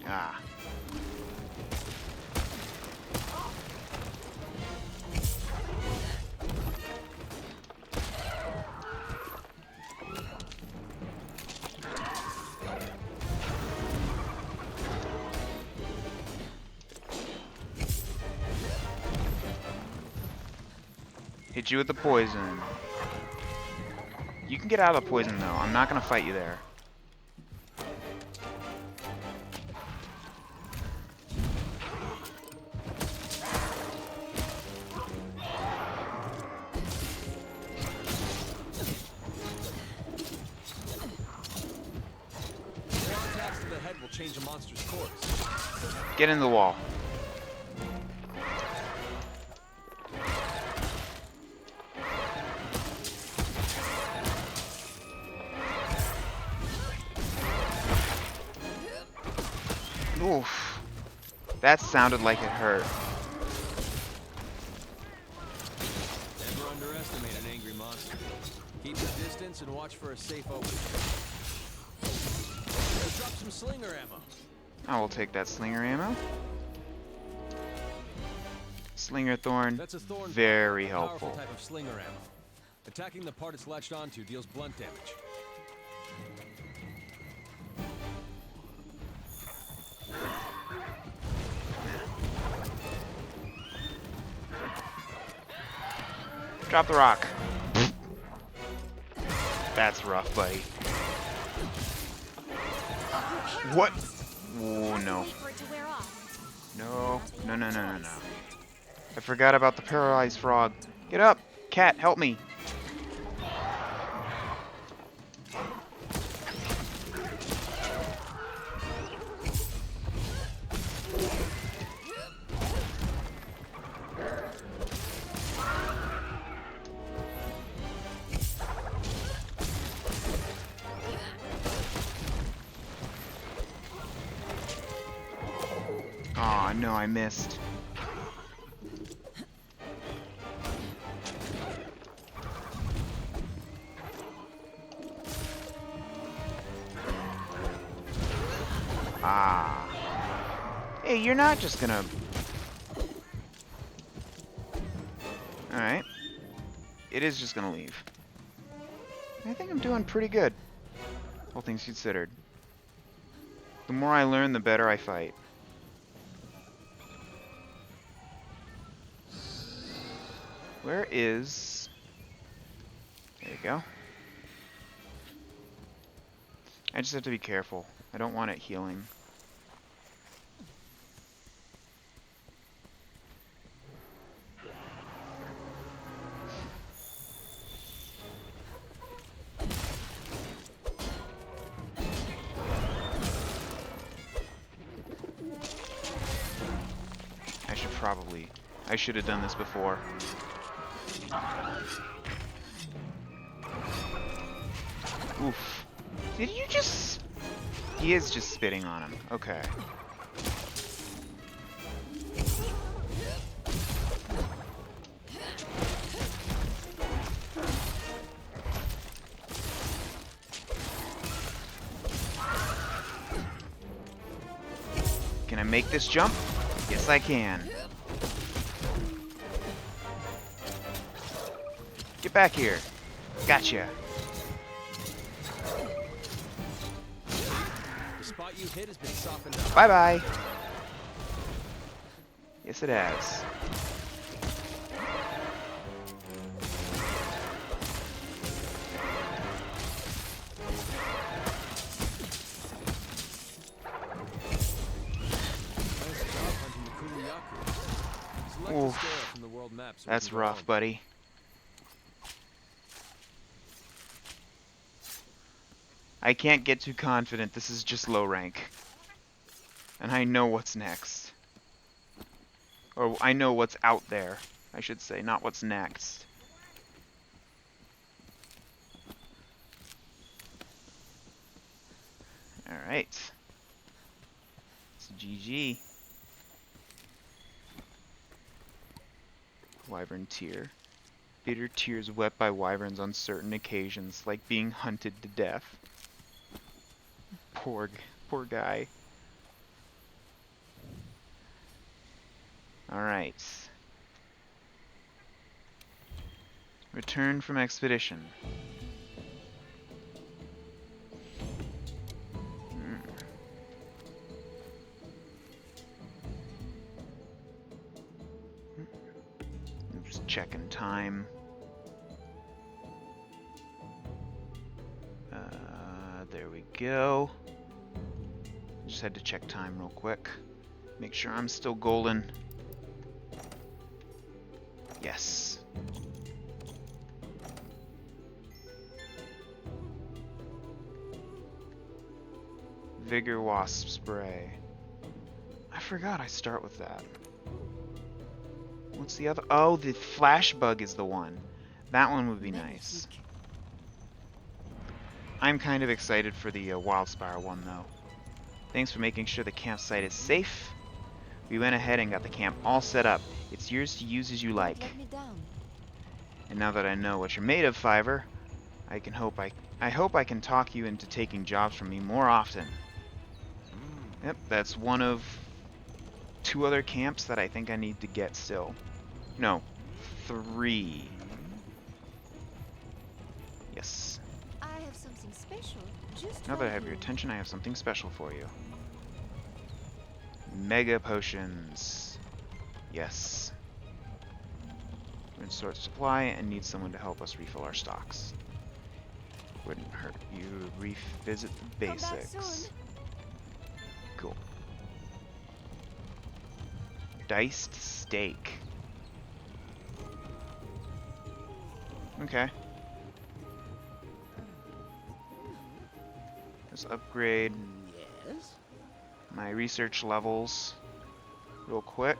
Ah. Hit you with the poison. You can get out of the poison though. I'm not gonna fight you there. More attacks to the head will change a monster's course. Get in the wall. Oof. That sounded like it hurt. Never underestimate an angry monster. Keep your distance and watch for a safe opening. drop some slinger ammo. I will take that slinger ammo. Slinger thorn, That's a thorn. very a powerful helpful. type of slinger ammo. Attacking the part it's latched onto deals blunt damage. Drop the rock. That's rough, buddy. What? Oh, no. Wait for it to wear off. No. No, no, no, no, no. I forgot about the paralyzed frog. Get up! Cat, help me! Aw, no, I missed. Ah. Hey, you're not just gonna... Alright. It is just gonna leave. I think I'm doing pretty good, all things considered. The more I learn, the better I fight. Where is... There you go. I just have to be careful. I don't want it healing. I should have done this before. Oof. Did you just... He is just spitting on him. Okay. Can I make this jump? Yes, I can. Get back here. Gotcha. The spot you hit has been softened up. Bye-bye. Yes, it has. Oof. That's rough, buddy. I can't get too confident. This is just low rank. And I know what's next. Or I know what's out there, I should say, not what's next. Alright. It's GG. Wyvern tear. Bitter tears wept by wyverns on certain occasions, like being hunted to death. Poor guy. Alright. Return from expedition. Just checking time. There we go. Just had to check time real quick. Make sure I'm still golden. Yes. Vigor Wasp Spray. I forgot I start with that. What's the other? Oh, the Flash Bug is the one. That one would be nice. I'm kind of excited for the Wildspire one, though. Thanks for making sure the campsite is safe. We went ahead and got the camp all set up. It's yours to use as you like. Let me down. And now that I know what you're made of, Fiver, I hope I can talk you into taking jobs from me more often. Yep, that's one of 2 other camps that I think I need to get still. No, 3. Yes. I have something special just Now for that I have your you. attention, I have something special for you. Mega potions. Yes. We're in short supply and need someone to help us refill our stocks. Wouldn't hurt you to revisit the Come back basics. soon. Cool. Diced steak. Okay. Let's upgrade Yes? my research levels real quick.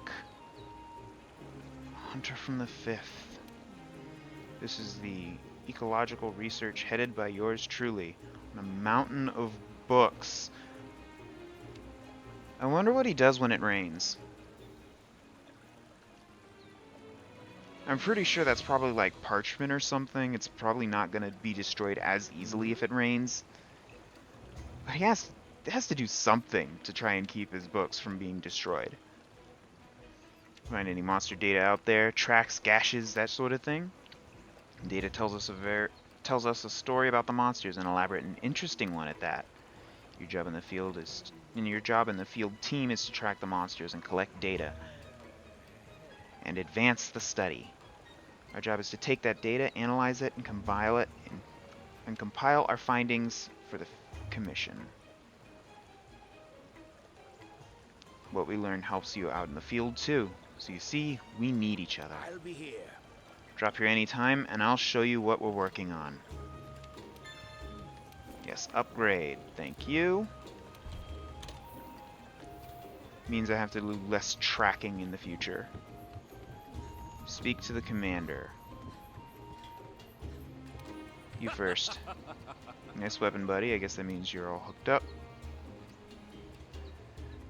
Hunter from the 5th. This is the ecological research headed by yours truly on a mountain of books. I wonder what he does when it rains. I'm pretty sure that's probably like parchment or something. It's probably not going to be destroyed as easily if it rains. But he has to do something to try and keep his books from being destroyed. Find any monster data out there, tracks, gashes, that sort of thing. Data tells us a story about the monsters, an elaborate and interesting one at that. Your job in the field team is to track the monsters and collect data and advance the study. Our job is to take that data, analyze it, and compile our findings for the commission. What we learn helps you out in the field too. So you see, we need each other. I'll be here. Drop here anytime, and I'll show you what we're working on. Yes, upgrade. Thank you. Means I have to do less tracking in the future. Speak to the commander. You first. Nice weapon, buddy. I guess that means you're all hooked up.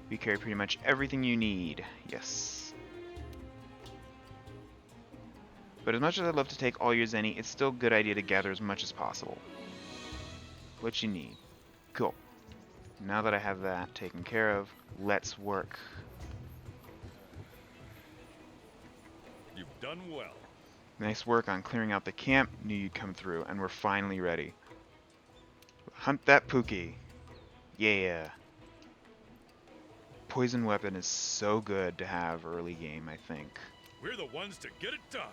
We carry pretty much everything you need. Yes. But as much as I'd love to take all your Zenny, it's still a good idea to gather as much as possible. What you need. Cool. Now that I have that taken care of, let's work. You've done well. Nice work on clearing out the camp. Knew you'd come through, and we're finally ready. Hunt that Pookie. Yeah. Poison weapon is so good to have early game, I think. We're the ones to get it done.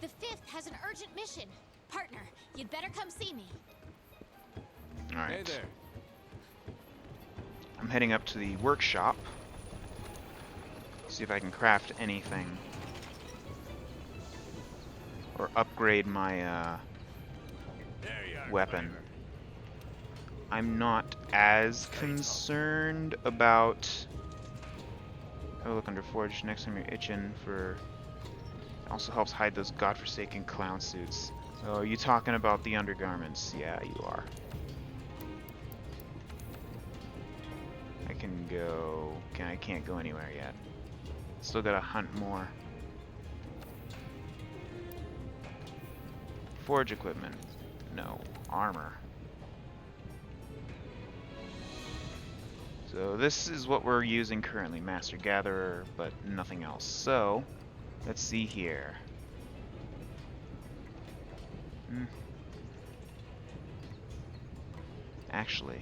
The 5th has an urgent mission. Partner, you'd better come see me. Alright. Hey there. I'm heading up to the workshop. See if I can craft anything. Or upgrade my There you are, weapon. Flavor. I'm not as concerned about... Have a look under Forge next time you're itching for... Also helps hide those godforsaken clown suits. So are you talking about the undergarments? Yeah, you are. I can go... I can't go anywhere yet. Still gotta hunt more. Forge equipment. No. Armor. So this is what we're using currently. Master Gatherer, but nothing else. So, let's see here. Actually...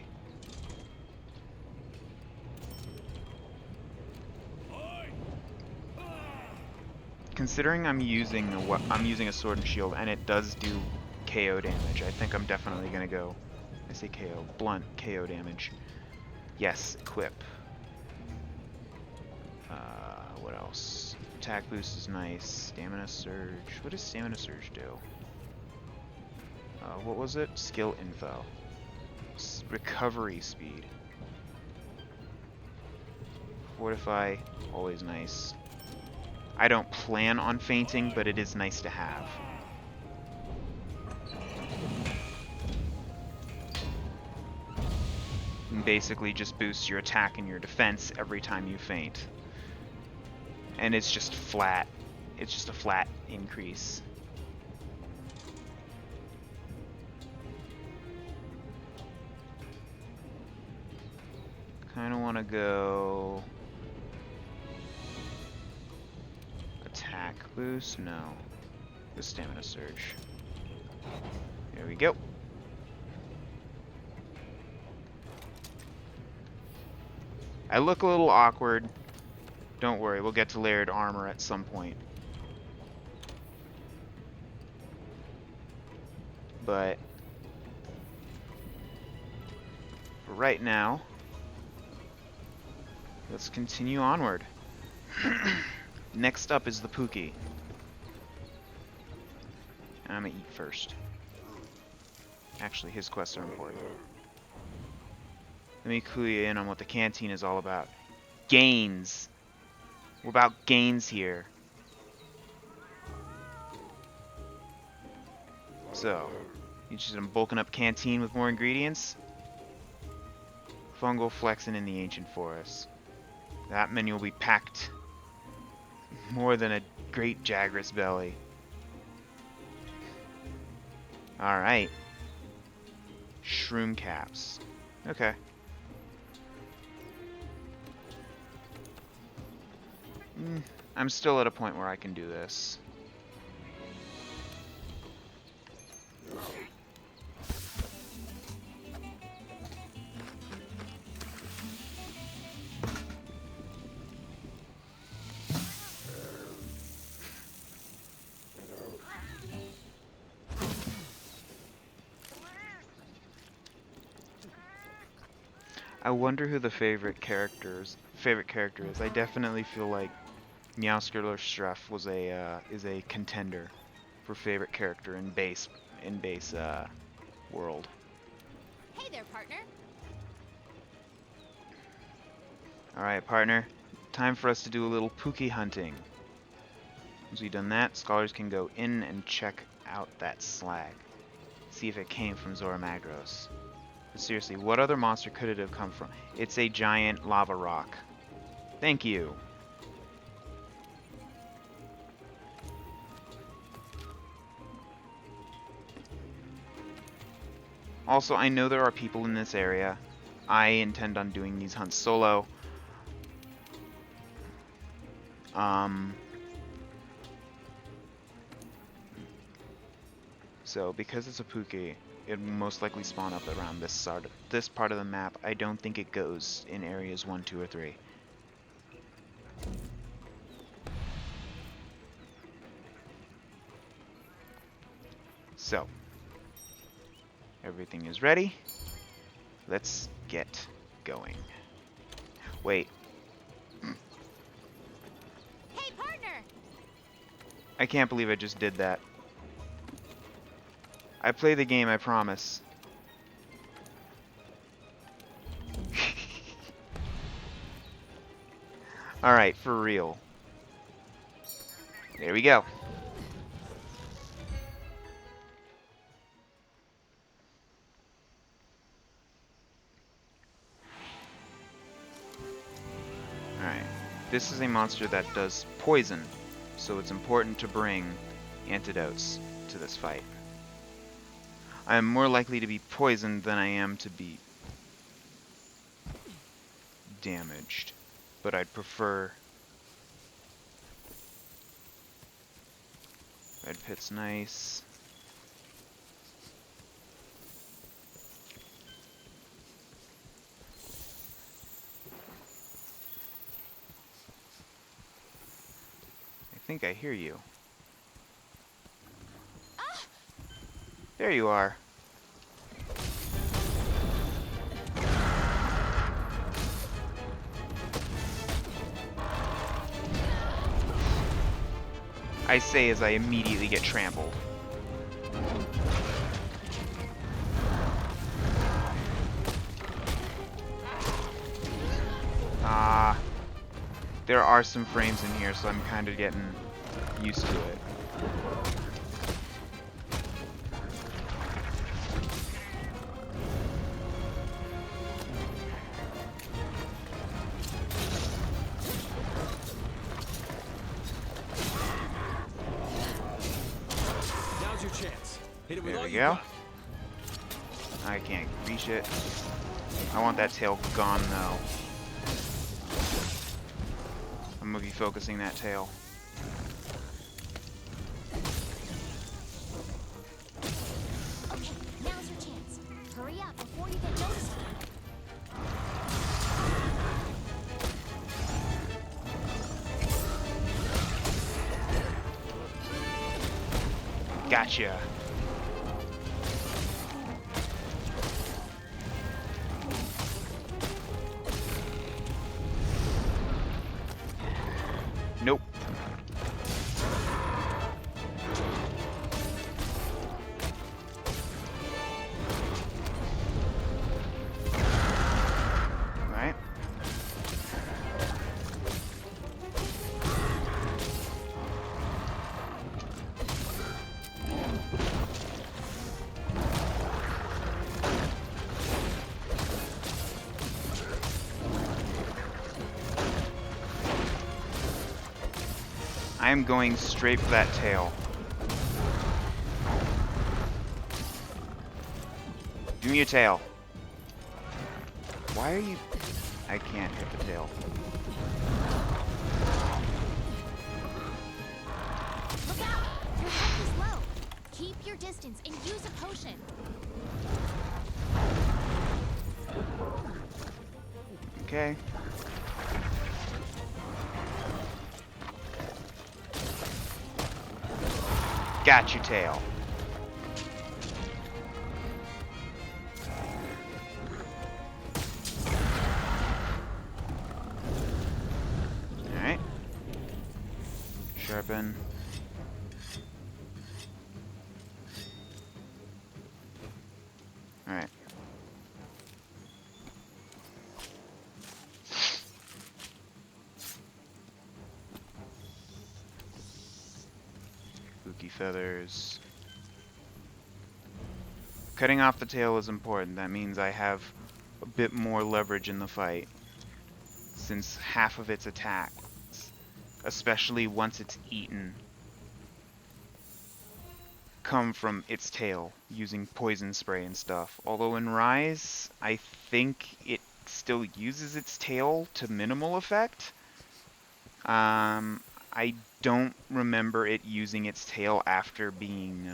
Considering I'm using a sword and shield, and it does do KO damage, I think I'm definitely gonna go. I say KO, blunt KO damage. Yes, equip. What else? Attack boost is nice. Stamina surge. What does stamina surge do? What was it? Skill info. Recovery speed. Fortify, always nice. I don't plan on fainting, but it is nice to have. And basically just boosts your attack and your defense every time you faint. And it's just flat. It's just a flat increase. Kind of want to go attack boost. No, the stamina surge. There we go. I look a little awkward. Don't worry, we'll get to layered armor at some point. But for right now, let's continue onward. Next up is the Pookie. And I'm gonna eat first. Actually, his quests are important. Let me clue you in on what the canteen is all about. Gains. We're about gains here. So, interested in bulking up canteen with more ingredients? Fungal flexing in the ancient forest. That menu will be packed more than a great Jagras belly. Alright. Shroom caps. Okay. I'm still at a point where I can do this. I wonder who the favorite character is. I definitely feel like Meowscarlet Struff was is a contender for favorite character in base world. Hey there, partner. All right, partner. Time for us to do a little Pookie hunting. Once we've done that, scholars can go in and check out that slag. See if it came from Zorah Magdaros. But seriously, what other monster could it have come from? It's a giant lava rock. Thank you. Also, I know there are people in this area. I intend on doing these hunts solo. So, because it's a Pookie, it will most likely spawn up around this part of the map. I don't think it goes in areas 1, 2, or 3. So, everything is ready. Let's get going. Wait. Hey, partner. I can't believe I just did that. I play the game, I promise. Alright, for real. There we go. Alright. This is a monster that does poison, so it's important to bring antidotes to this fight. I am more likely to be poisoned than I am to be damaged, but I'd prefer... Red Pit's nice. I think I hear you. There you are. I say as I immediately get trampled. There are some frames in here, so I'm kind of getting used to it. Now's your chance. Hit it with There all we you go. got. I can't reach it. I want that tail gone, though. I'm gonna be focusing that tail. Okay, now's your chance. Hurry up before you get noticed. Gotcha. Nope. Right. I am going straight for that tail. Give me your tail. Why are you... I can't hit the tail. Look out! Your health is low. Keep your distance and use a potion. Okay. Got your tail. Alright. Sharpen. Alright. Spooky feathers. Cutting off the tail is important. That means I have a bit more leverage in the fight, since half of its attacks, especially once it's eaten, come from its tail, using poison spray and stuff. Although in Rise, I think it still uses its tail to minimal effect. I don't remember it using its tail after being,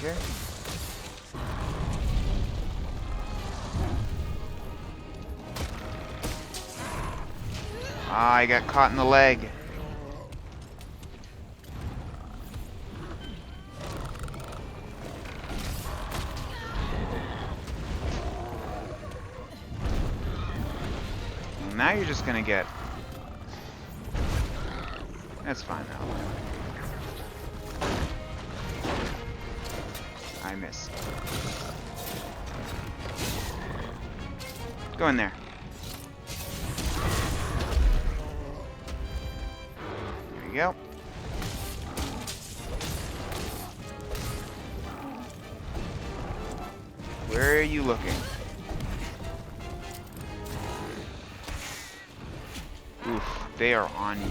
okay. Ah, I got caught in the leg. Now you're just gonna get... That's fine now. I missed. Go in there. There you go. Where are you looking? Oof, they are on you.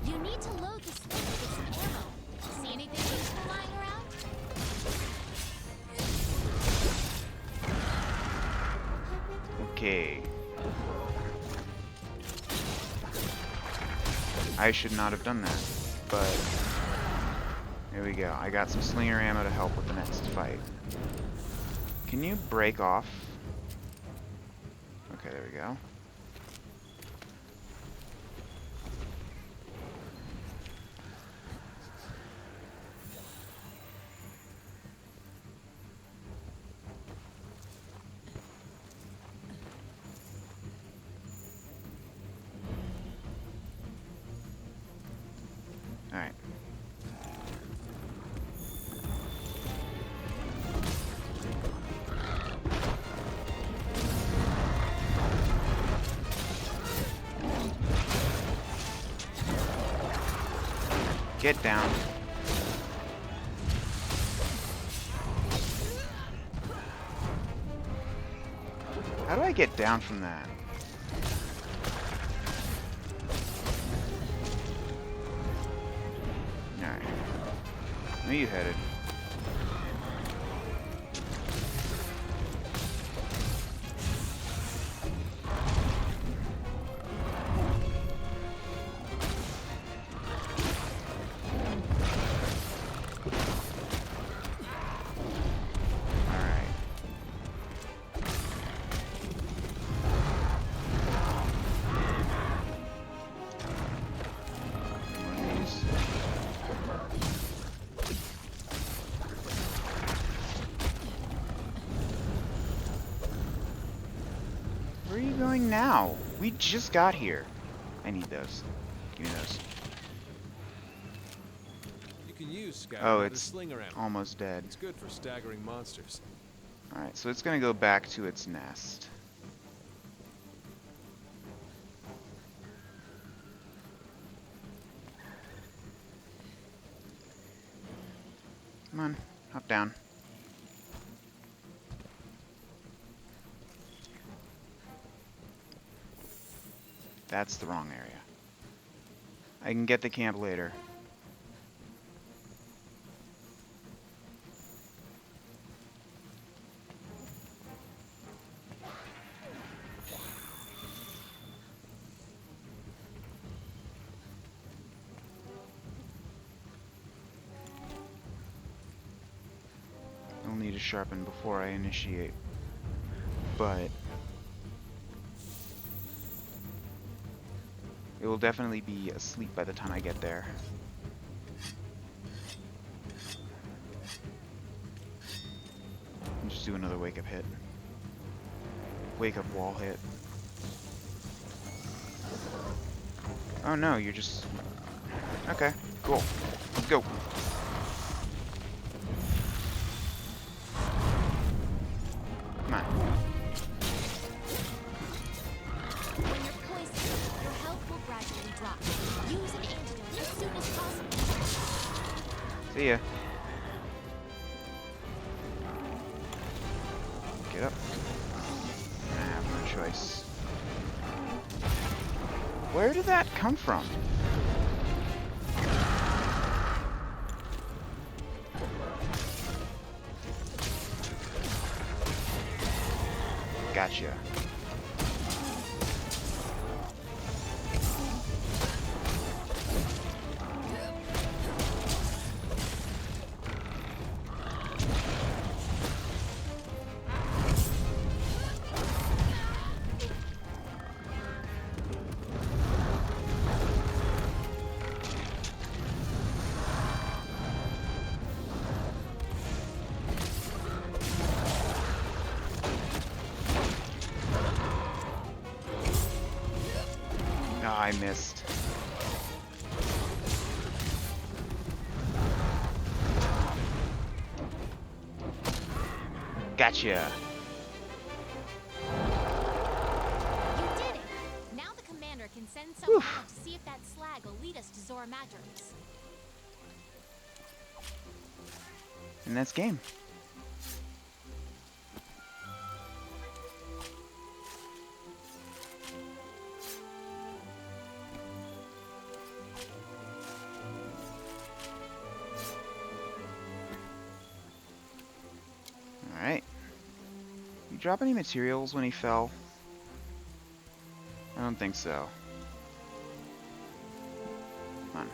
You need to load the sling with some ammo. See anything useful lying around? Okay. I should not have done that, but here we go. I got some slinger ammo to help with the next fight. Can you break off? Okay, there we go. Alright. Get down. How do I get down from that? Alright. Where are you headed? Alright. One of these. Where are you going now? We just got here. I need those. Give me those. You can use Sky Oh, with a it's slinger ammo. almost dead. It's good for staggering monsters. Alright, so it's gonna go back to its nest. Come on, hop down. That's the wrong area. I can get the camp later. I'll need to sharpen before I initiate. But it will definitely be asleep by the time I get there. Just do another wake up hit. Wake up wall hit. Oh no, you're just... Okay, cool. Let's go. Come on. When you're poisoned, your health will gradually drop. Use an antidote as soon as possible. See ya. Get up. I have no choice. Where did that come from? Gotcha. Oh, I missed. Gotcha. You did it! Now the commander can send someone Whew. out to see if that slag will lead us to Zora Madros. And that's game. Alright. You drop any materials when he fell? I don't think so. Come on.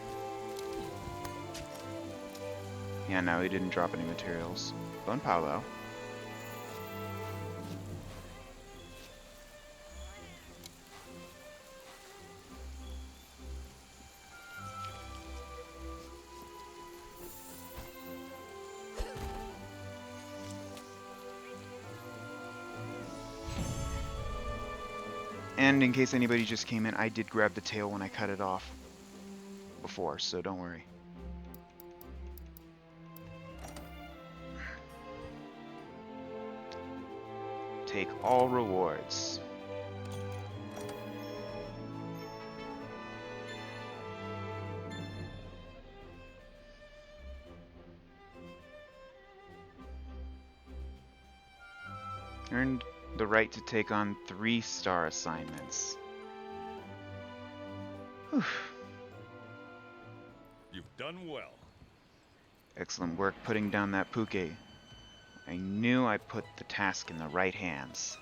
Yeah, no, he didn't drop any materials. Bone Pao, though. And in case anybody just came in, I did grab the tail when I cut it off before, so don't worry. Take all rewards. Earned the right to take on 3-star assignments. Whew. You've done well. Excellent work putting down that Puke. I knew I put the task in the right hands.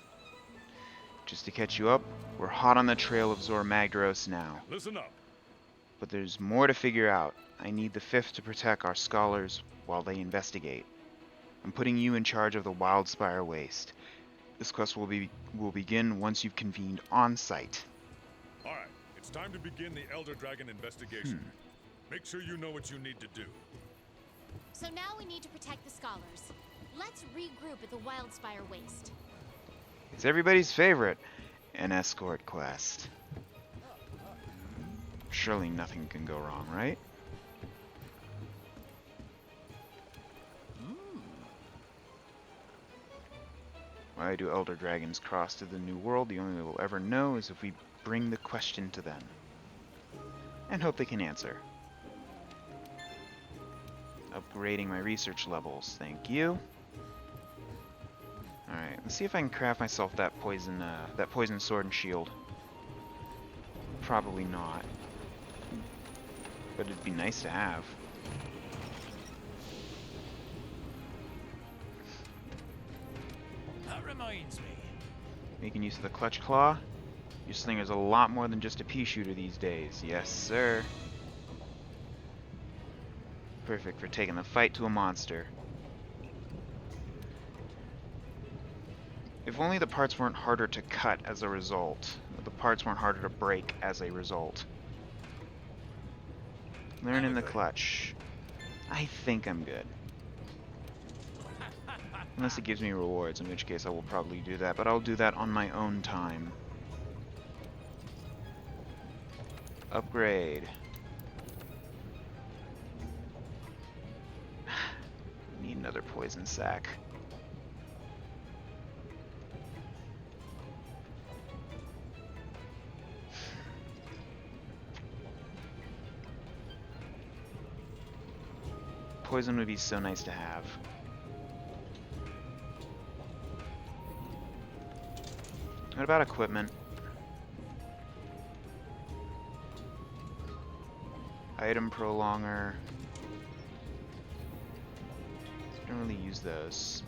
Just to catch you up, we're hot on the trail of Zor Magdaros now. Listen up. But there's more to figure out. I need the 5th to protect our scholars while they investigate. I'm putting you in charge of the Wildspire Waste. This quest will begin once you've convened on-site. All right, it's time to begin the Elder Dragon investigation. Make sure you know what you need to do. So now we need to protect the scholars. Let's regroup at the Wildspire Waste. It's everybody's favorite, an escort quest. Surely nothing can go wrong, right? Why do Elder Dragons cross to the New World? The only way we'll ever know is if we bring the question to them. And hope they can answer. Upgrading my research levels, thank you. Alright, let's see if I can craft myself that poison sword and shield. Probably not. But it'd be nice to have. That reminds me. Making use of the Clutch Claw. Your slinger's a lot more than just a pea shooter these days. Yes, sir. Perfect for taking the fight to a monster. If only the parts weren't harder to cut as a result. The parts weren't harder to break as a result. Learn in the clutch. I think I'm good. Unless it gives me rewards, in which case I will probably do that, but I'll do that on my own time. Upgrade. Need another poison sack. Poison would be so nice to have. What about equipment? Item prolonger. Don't really use those.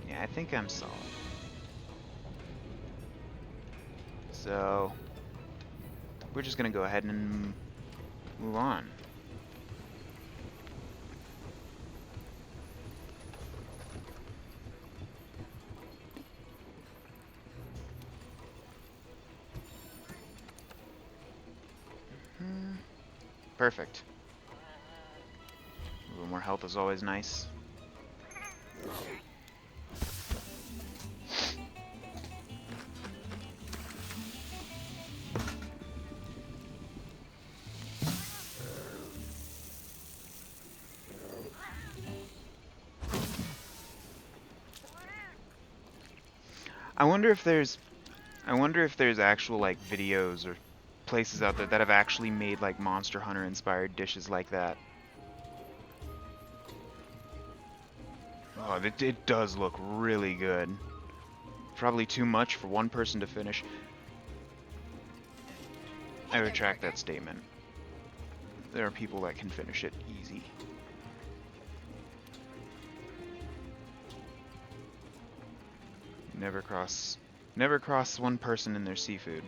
Yeah, I think I'm solid. So we're just gonna go ahead and move on. Perfect. A little more health is always nice. I wonder if there's actual like videos or places out there that have actually made like Monster Hunter inspired dishes like that. Oh, it does look really good. Probably too much for one person to finish. I retract that statement. There are people that can finish it easy. Never cross one person in their seafood.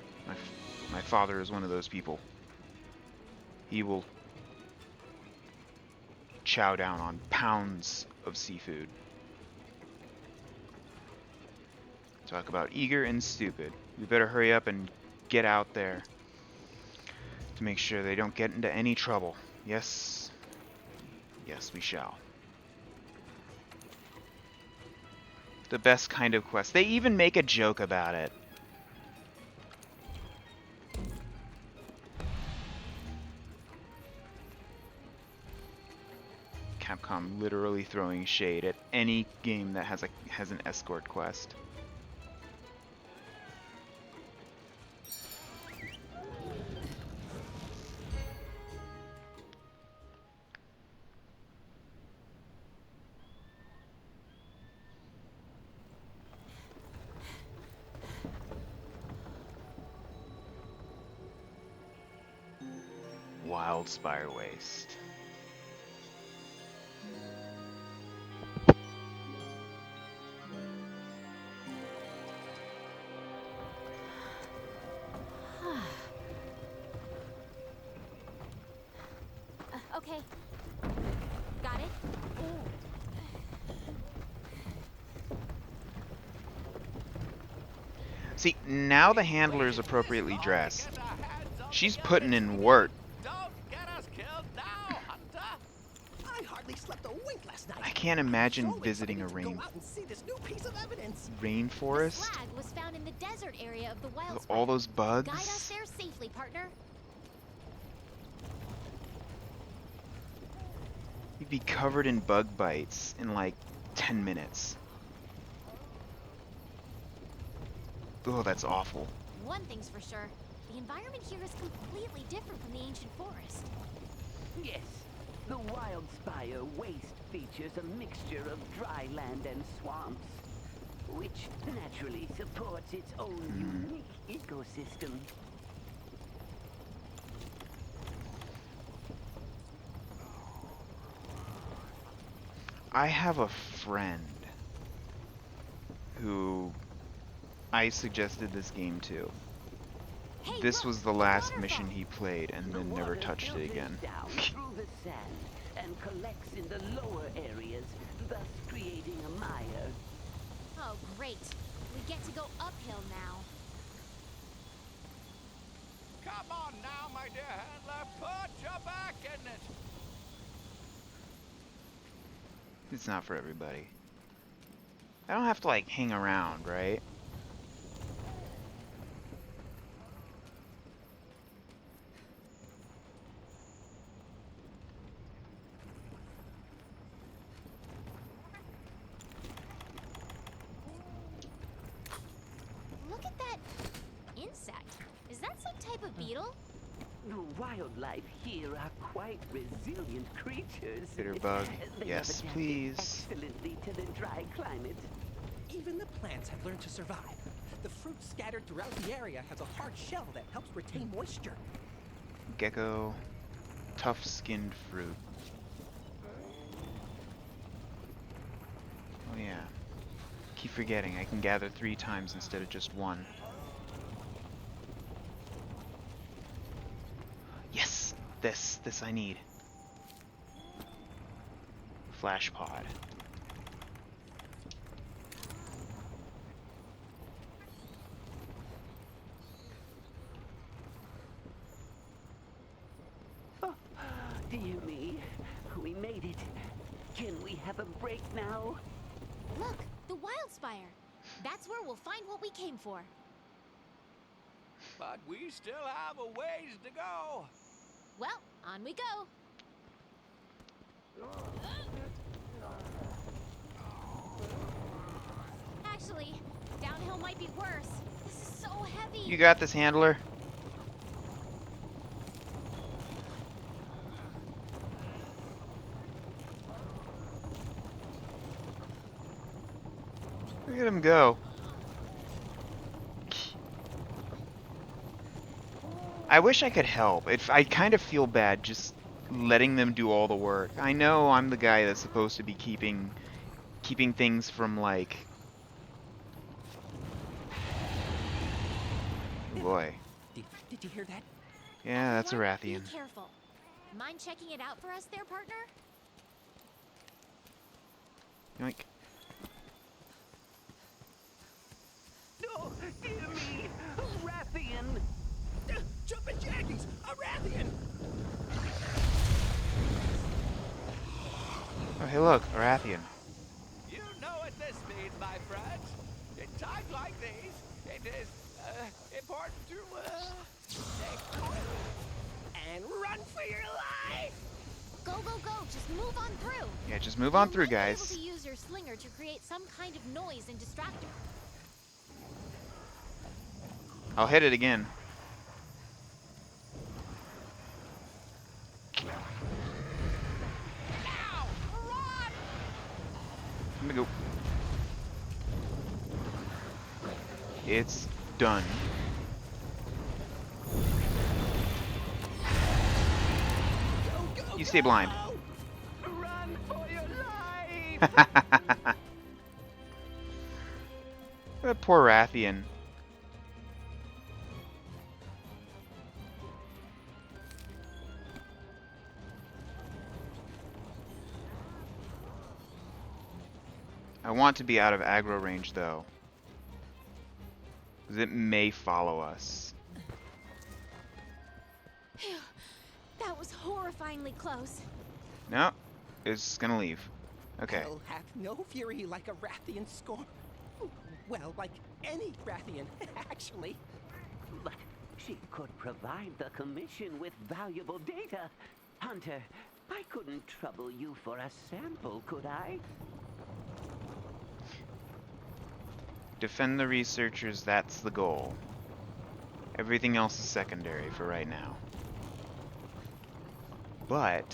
My father is one of those people. He will chow down on pounds of seafood. Talk about eager and stupid. We better hurry up and get out there To make sure they don't get into any trouble. Yes. Yes, we shall. The best kind of quest. They even make a joke about it. Capcom literally throwing shade at any game that has an escort quest. Wildspire Waste. Okay. Got it? See, now the handler's appropriately dressed. She's putting in work. Don't get us killed now, Hunter! I hardly slept a wink last night. I can't imagine So visiting a excited to go out and see this new piece of evidence. The rainforest. flag was found in the desert area of the wild With all those Guide us bugs. there safely, partner. You'd be covered in bug bites in like 10 minutes. Oh, that's awful. One thing's for sure. The environment here is completely different from the ancient forest. Yes, the Wildspire Waste features a mixture of dry land and swamps, which naturally supports its own unique ecosystem. I have a friend who I suggested this game to. Hey, This look, was the a last waterfall. mission he played and The then never water touched it filters again. down through the sand and collects in the lower areas, thus creating a mire. Oh, great. We get to go uphill now. Come on now, my dear handler, put your back in it! It's not for everybody. I don't have to like hang around, right? Look at that insect. Is that some type of beetle? The wildlife here are quite resilient creatures. Bitterbug. They Yes, have adapted please. excellently to the dry climate. Even the plants have learned to survive. The fruit scattered throughout the area has a hard shell that helps retain moisture. Gecko. Tough-skinned fruit. Oh yeah. Keep forgetting, I can gather 3 times instead of just 1. Yes! This I need. Flash pod. Oh, dear me, we made it. Can we have a break now? Look, the Wildspire. That's where we'll find what we came for. But we still have a ways to go. Well, on we go. Actually, downhill might be worse. This is so heavy. You got this, handler. Look at him go. I wish I could help. I kind of feel bad just letting them do all the work. I know I'm the guy that's supposed to be keeping things from like. Boy. Did you hear that? Yeah, that's a Everyone, Rathian. Be careful. Mind checking it out for us there, partner? Yoink. No, dear me, Rathian! Jumpin' jackies! A Rathian! hey look, Arathian. You know what this means, my friends. In times like these, it is important to stay quiet and run for your life. Go, go, go! Just move on through. Yeah, just move on You through, might be able guys. to use your slinger to create some kind of noise and distractor. I'll hit it again. Now, run! Let me go. It's done. You stay blind. Run for your life! That poor Rathian. I want to be out of aggro range though, because it may follow us. Phew. That was horrifyingly close. No, it's gonna leave. Okay. Hell hath no fury like a Rathian scorn. Well, like any Rathian, actually. But she could provide the Commission with valuable data. Hunter, I couldn't trouble you for a sample, could I? Defend the researchers, that's the goal. Everything else is secondary for right now. But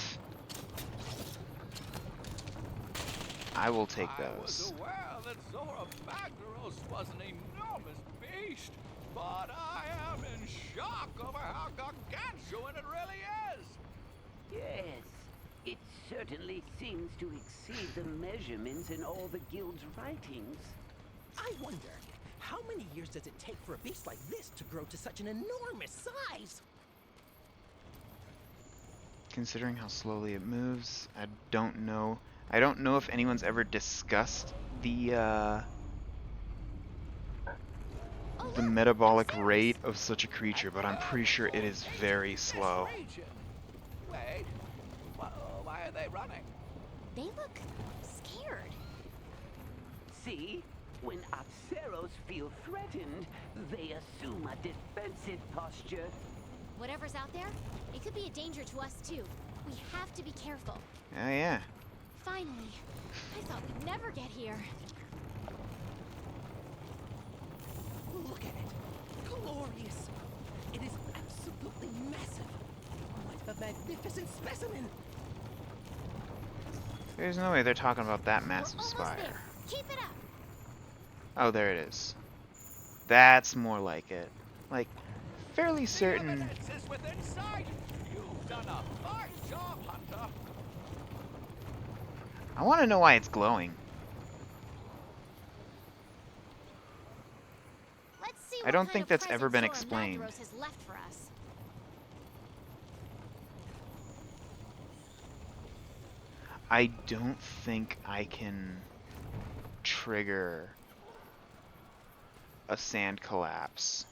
I will take I was those. aware that Zora Magdaros was an enormous beast, but I am in shock over how gargantuan it really is. Yes, it certainly seems to exceed the measurements in all the guild's writings. I wonder, how many years does it take for a beast like this to grow to such an enormous size? Considering how slowly it moves, I don't know. I don't know if anyone's ever discussed the metabolic rate of such a creature, but I'm pretty sure it is very slow. This region. Wait, why are they running? They look scared. See? When Apseros feel threatened, they assume a defensive posture. Whatever's out there, it could be a danger to us too. We have to be careful. Oh yeah. Finally. I thought we'd never get here. Look at it. Glorious. It is absolutely massive. What a magnificent specimen. There's no way they're talking about that massive We're almost spire. there. Keep it up. Oh, there it is. That's more like it. Like, fairly The certain. evidence is within sight. You've done a fine job, Hunter. I want to know why it's glowing. Let's see I what don't kind think of that's ever been present Zora explained. Magdaros has left for us. I don't think I can trigger a sand collapse.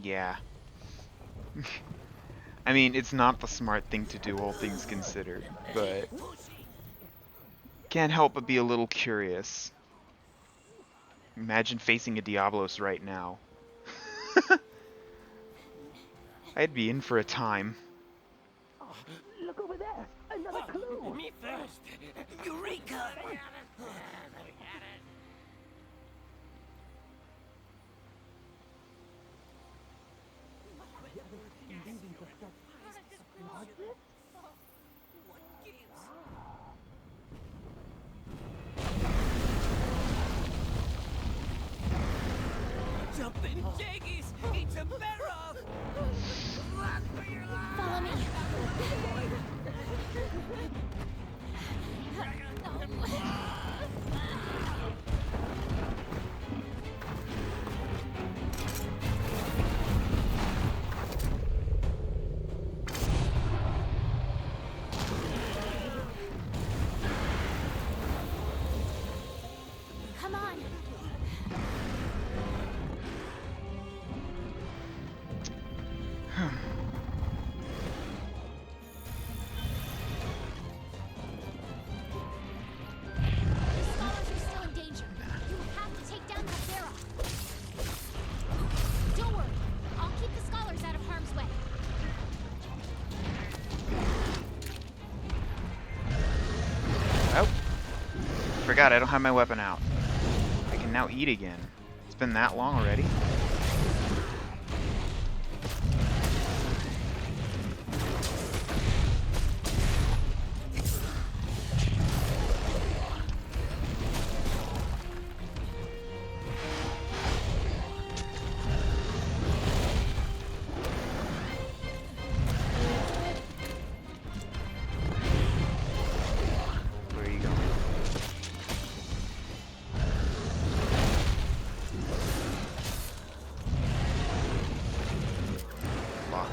Yeah. I mean, it's not the smart thing to do, all things considered, but can't help but be a little curious. Imagine facing a Diablos right now. I'd be in for a time. Look over there! Another clue! Me first. Eureka! Jumping jaggies! Eat a barrel! Follow me. forgot I don't have my weapon out. I can now eat again. It's been that long already? Where are you going? Lock.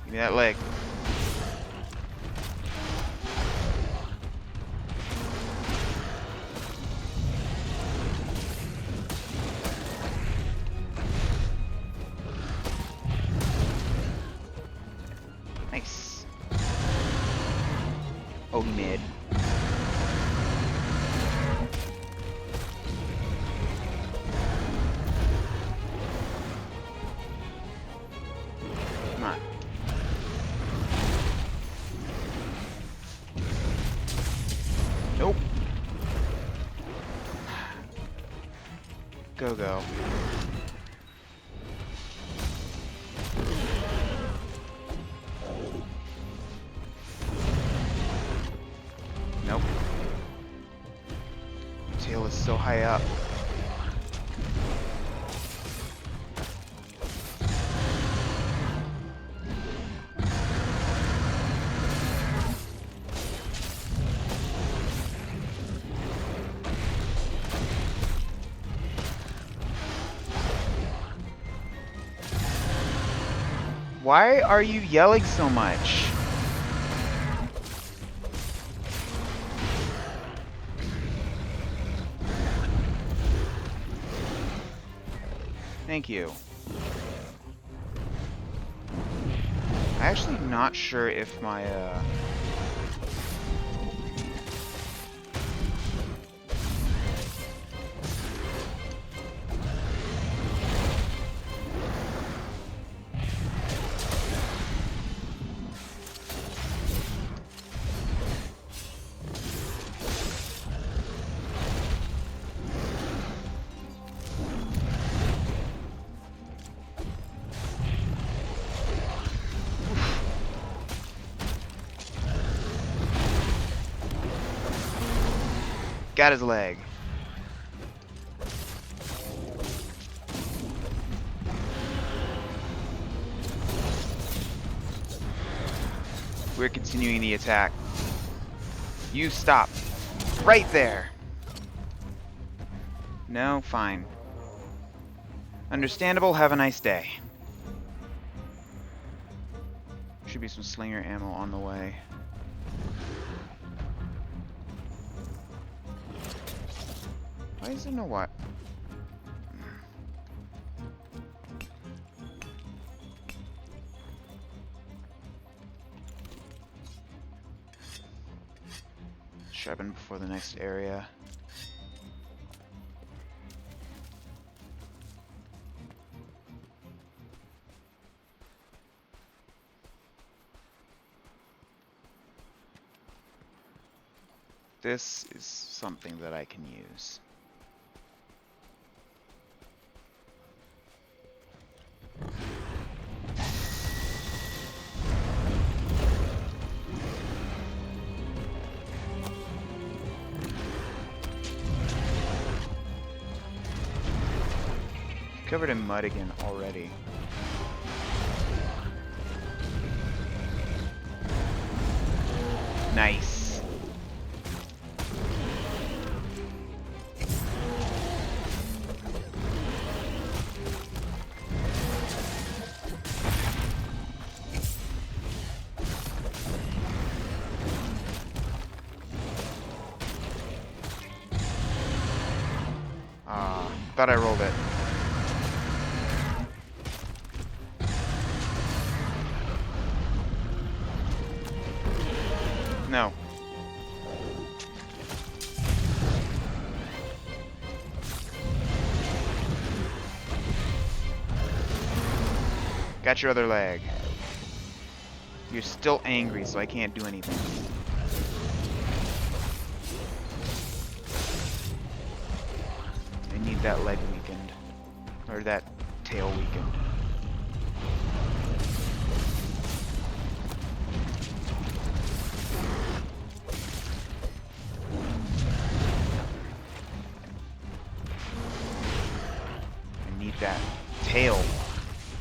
Give me that leg. Nice. Oh, he mid. Come on. Nope. Go, go. Nope. Tail is so high up. Why are you yelling so much? Thank you. I'm actually not sure if my got his leg. We're continuing the attack. You stop. Right there. No, fine. Understandable, have a nice day. Should be some slinger ammo on the way. Why is there no what? Sharpen before the next area. This is something that I can use. Covered in mud again already. Nice. Thought I rolled it. No. Got your other leg. You're still angry, so I can't do anything. I need that leg weakened. Or that tail weakened. I need that tail.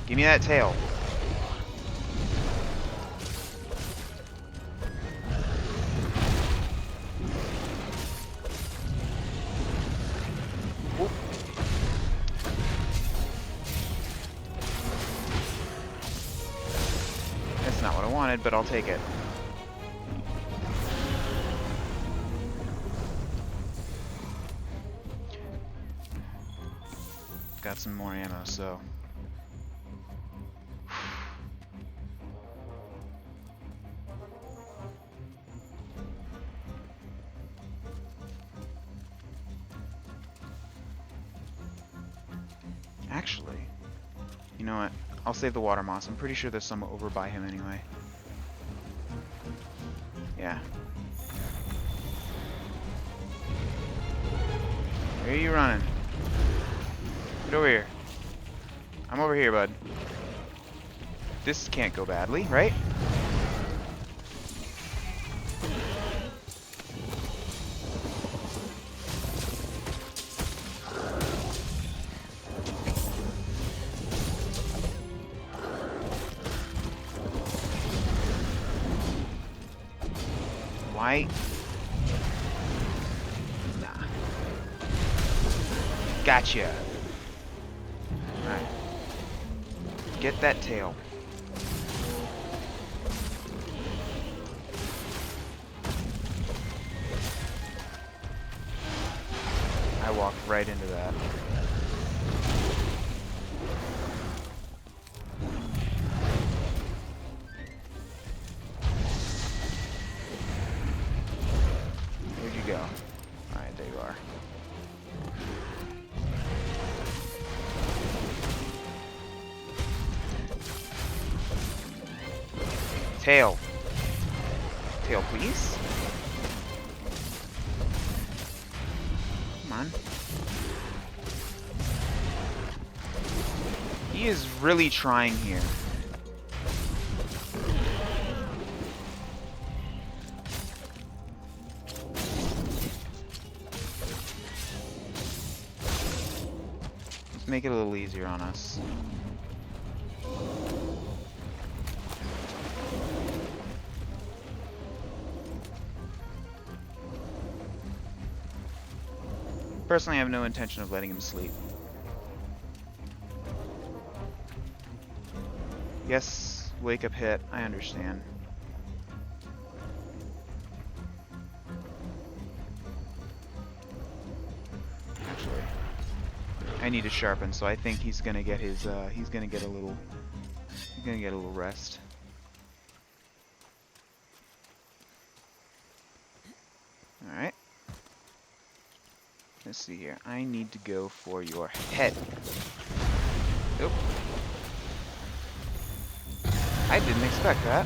Give me that tail. Oop. That's not what I wanted, but I'll take it. Got some more ammo, so... Actually, you know what? I'll save the water moss. I'm pretty sure there's some over by him anyway. Yeah. Where are you running? Get over here. I'm over here, bud. This can't go badly, right? Why? Nah. Gotcha. Alright. Get that tail. I walked right into that. Where'd you go? Alright, there you are. Tail. Tail, please. Come on. He is really trying here. Let's make it a little easier on us. Personally, I have no intention of letting him sleep. Yes, wake up hit. I understand. Actually, I need to sharpen, so I think he's gonna get his. He's gonna get a little rest. All right. Let's see here. I need to go for your head. Nope. I didn't expect that.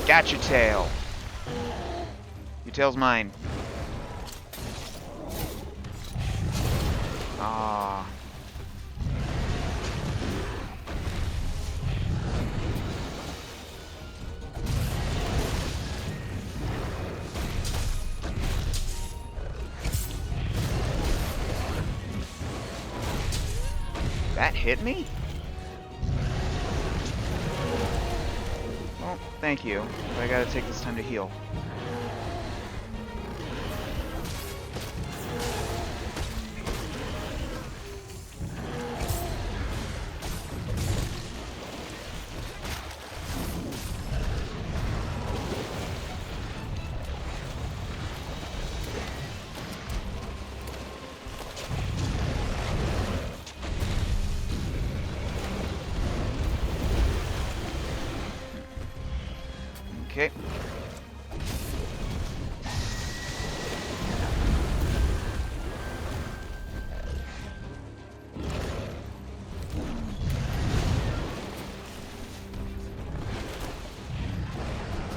Got your tail. Your tail's mine. Ah. That hit me? Well, thank you. But I gotta take this time to heal. Okay.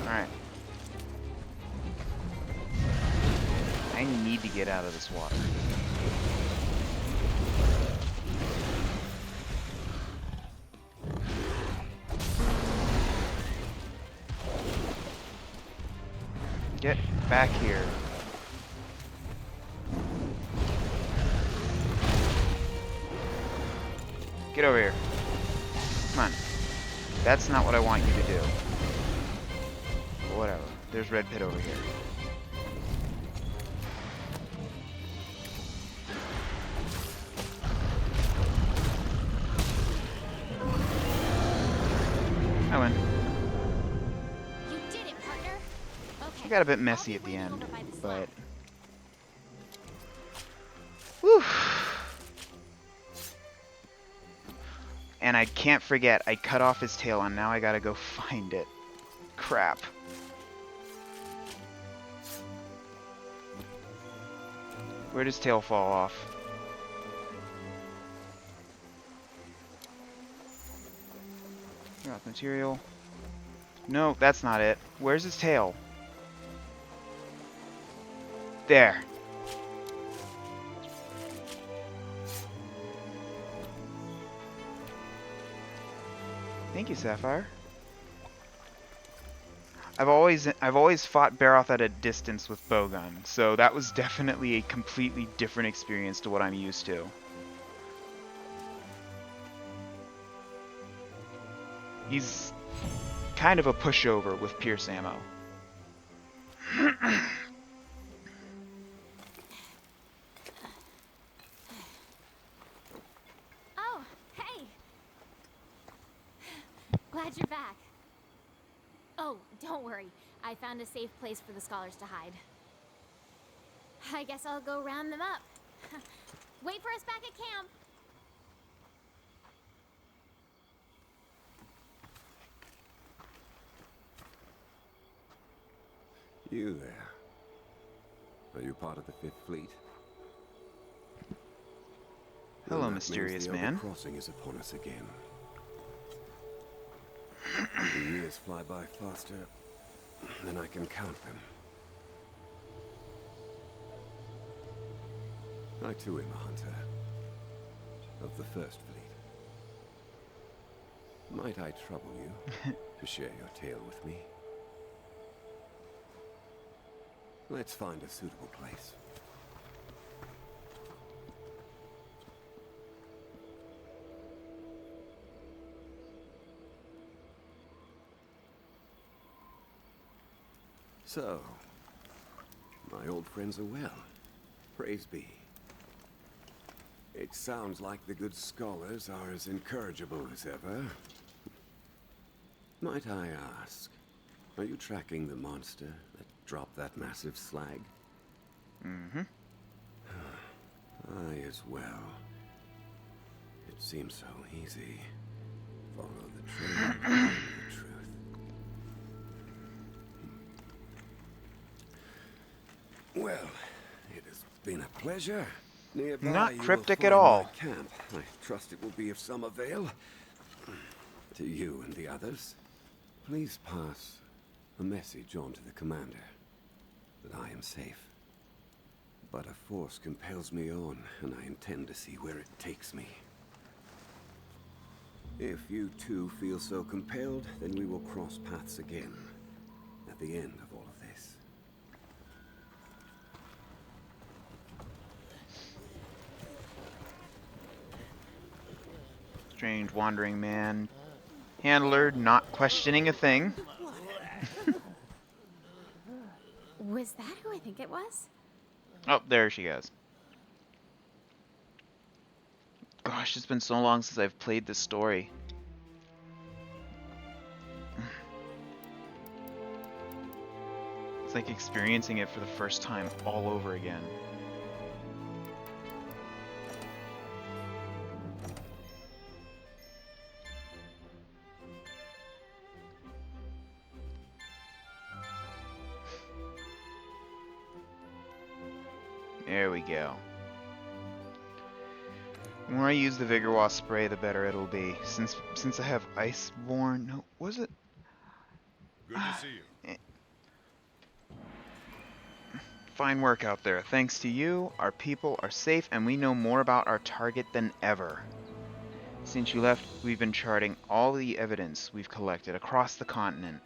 Alright. I need to get out of this water. Get back here. Get over here. Come on. That's not what I want you to do. But whatever. There's Red Pit over here. I win. You did it, partner. Okay. It got a bit messy I'll at be the waiting end, over by the but... slab. Whew. And I can't forget, I cut off his tail and now I gotta go find it. Crap. Where'd his tail fall off? Drop material. No, that's not it. Where's his tail? There. Thank you, Sapphire. I've always fought Baroth at a distance with bowgun, so that was definitely a completely different experience to what I'm used to. He's kind of a pushover with pierce ammo. Oh, hey! Glad you're back. Oh, don't worry. I found a safe place for the scholars to hide. I guess I'll go round them up. Wait for us back at camp. You there. Are you part of the Fifth Fleet? Hello, Then that mysterious means the man. Elder Crossing is upon us again. The years fly by faster than I can count them. I too am a hunter of the First Fleet. Might I trouble you to share your tale with me? Let's find a suitable place. So, my old friends are well. Praise be. It sounds like the good scholars are as incorrigible as ever. Might I ask, are you tracking the monster that dropped that massive slag? Mm-hmm. I as well. It seems so easy. Follow the trail, find the truth. Well, it has been a pleasure. Nearby, Not you will cryptic at find my all. camp. I trust it will be of some avail to you and the others. Please pass a message on to the commander that I am safe. But a force compels me on, and I intend to see where it takes me. If you too feel so compelled, then we will cross paths again at the end of all of this. Strange wandering man. Handler not questioning a thing. Was that who I think it was? Oh, there she goes. Gosh, it's been so long since I've played this story. It's like experiencing it for the first time all over again. There we go. The more I use the Vigor Wasp spray, the better it'll be. Since I have Iceborne... No, was it? Good to see you. Fine work out there. Thanks to you, our people are safe and we know more about our target than ever. Since you left, we've been charting all the evidence we've collected across the continent.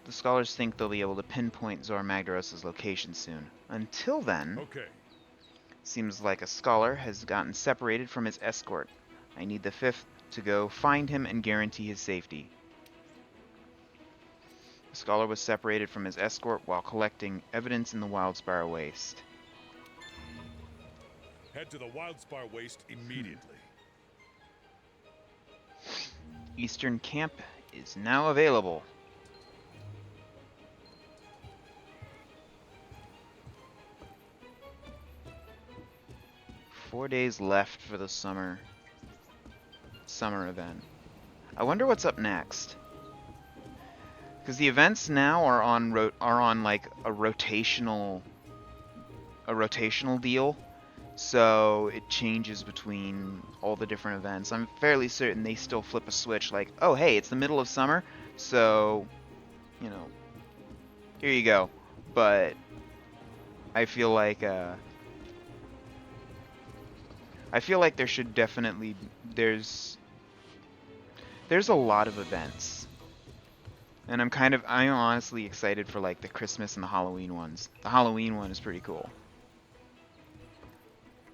The scholars think they'll be able to pinpoint Zor Magdaros' location soon. Until then, Okay. seems like a scholar has gotten separated from his escort. I need the fifth to go find him and guarantee his safety. The scholar was separated from his escort while collecting evidence in the Wildspire Waste. Head to the Wildspire Waste immediately. Eastern Camp is now available. Four days left for the summer event. I wonder what's up next. Because the events now are on like a rotational deal, so it changes between all the different events. I'm fairly certain they still flip a switch, like, oh hey, it's the middle of summer, so you know, here you go. But I feel like there should definitely there's a lot of events. And I'm honestly excited for like the Christmas and the Halloween ones. The Halloween one is pretty cool.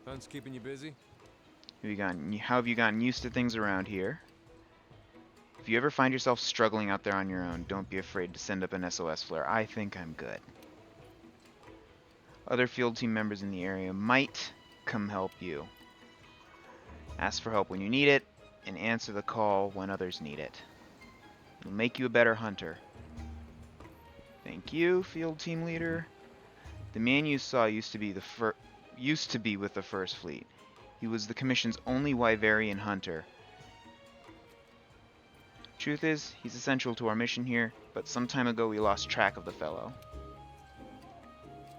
Hunt's keeping you busy? How have you gotten used to things around here? If you ever find yourself struggling out there on your own, don't be afraid to send up an SOS flare. I think I'm good. Other field team members in the area might come help you. Ask for help when you need it, and answer the call when others need it. It'll make you a better hunter. Thank you, field team leader. The man you saw used to be with the First Fleet. He was the Commission's only Wyverian hunter. Truth is, he's essential to our mission here, but some time ago we lost track of the fellow.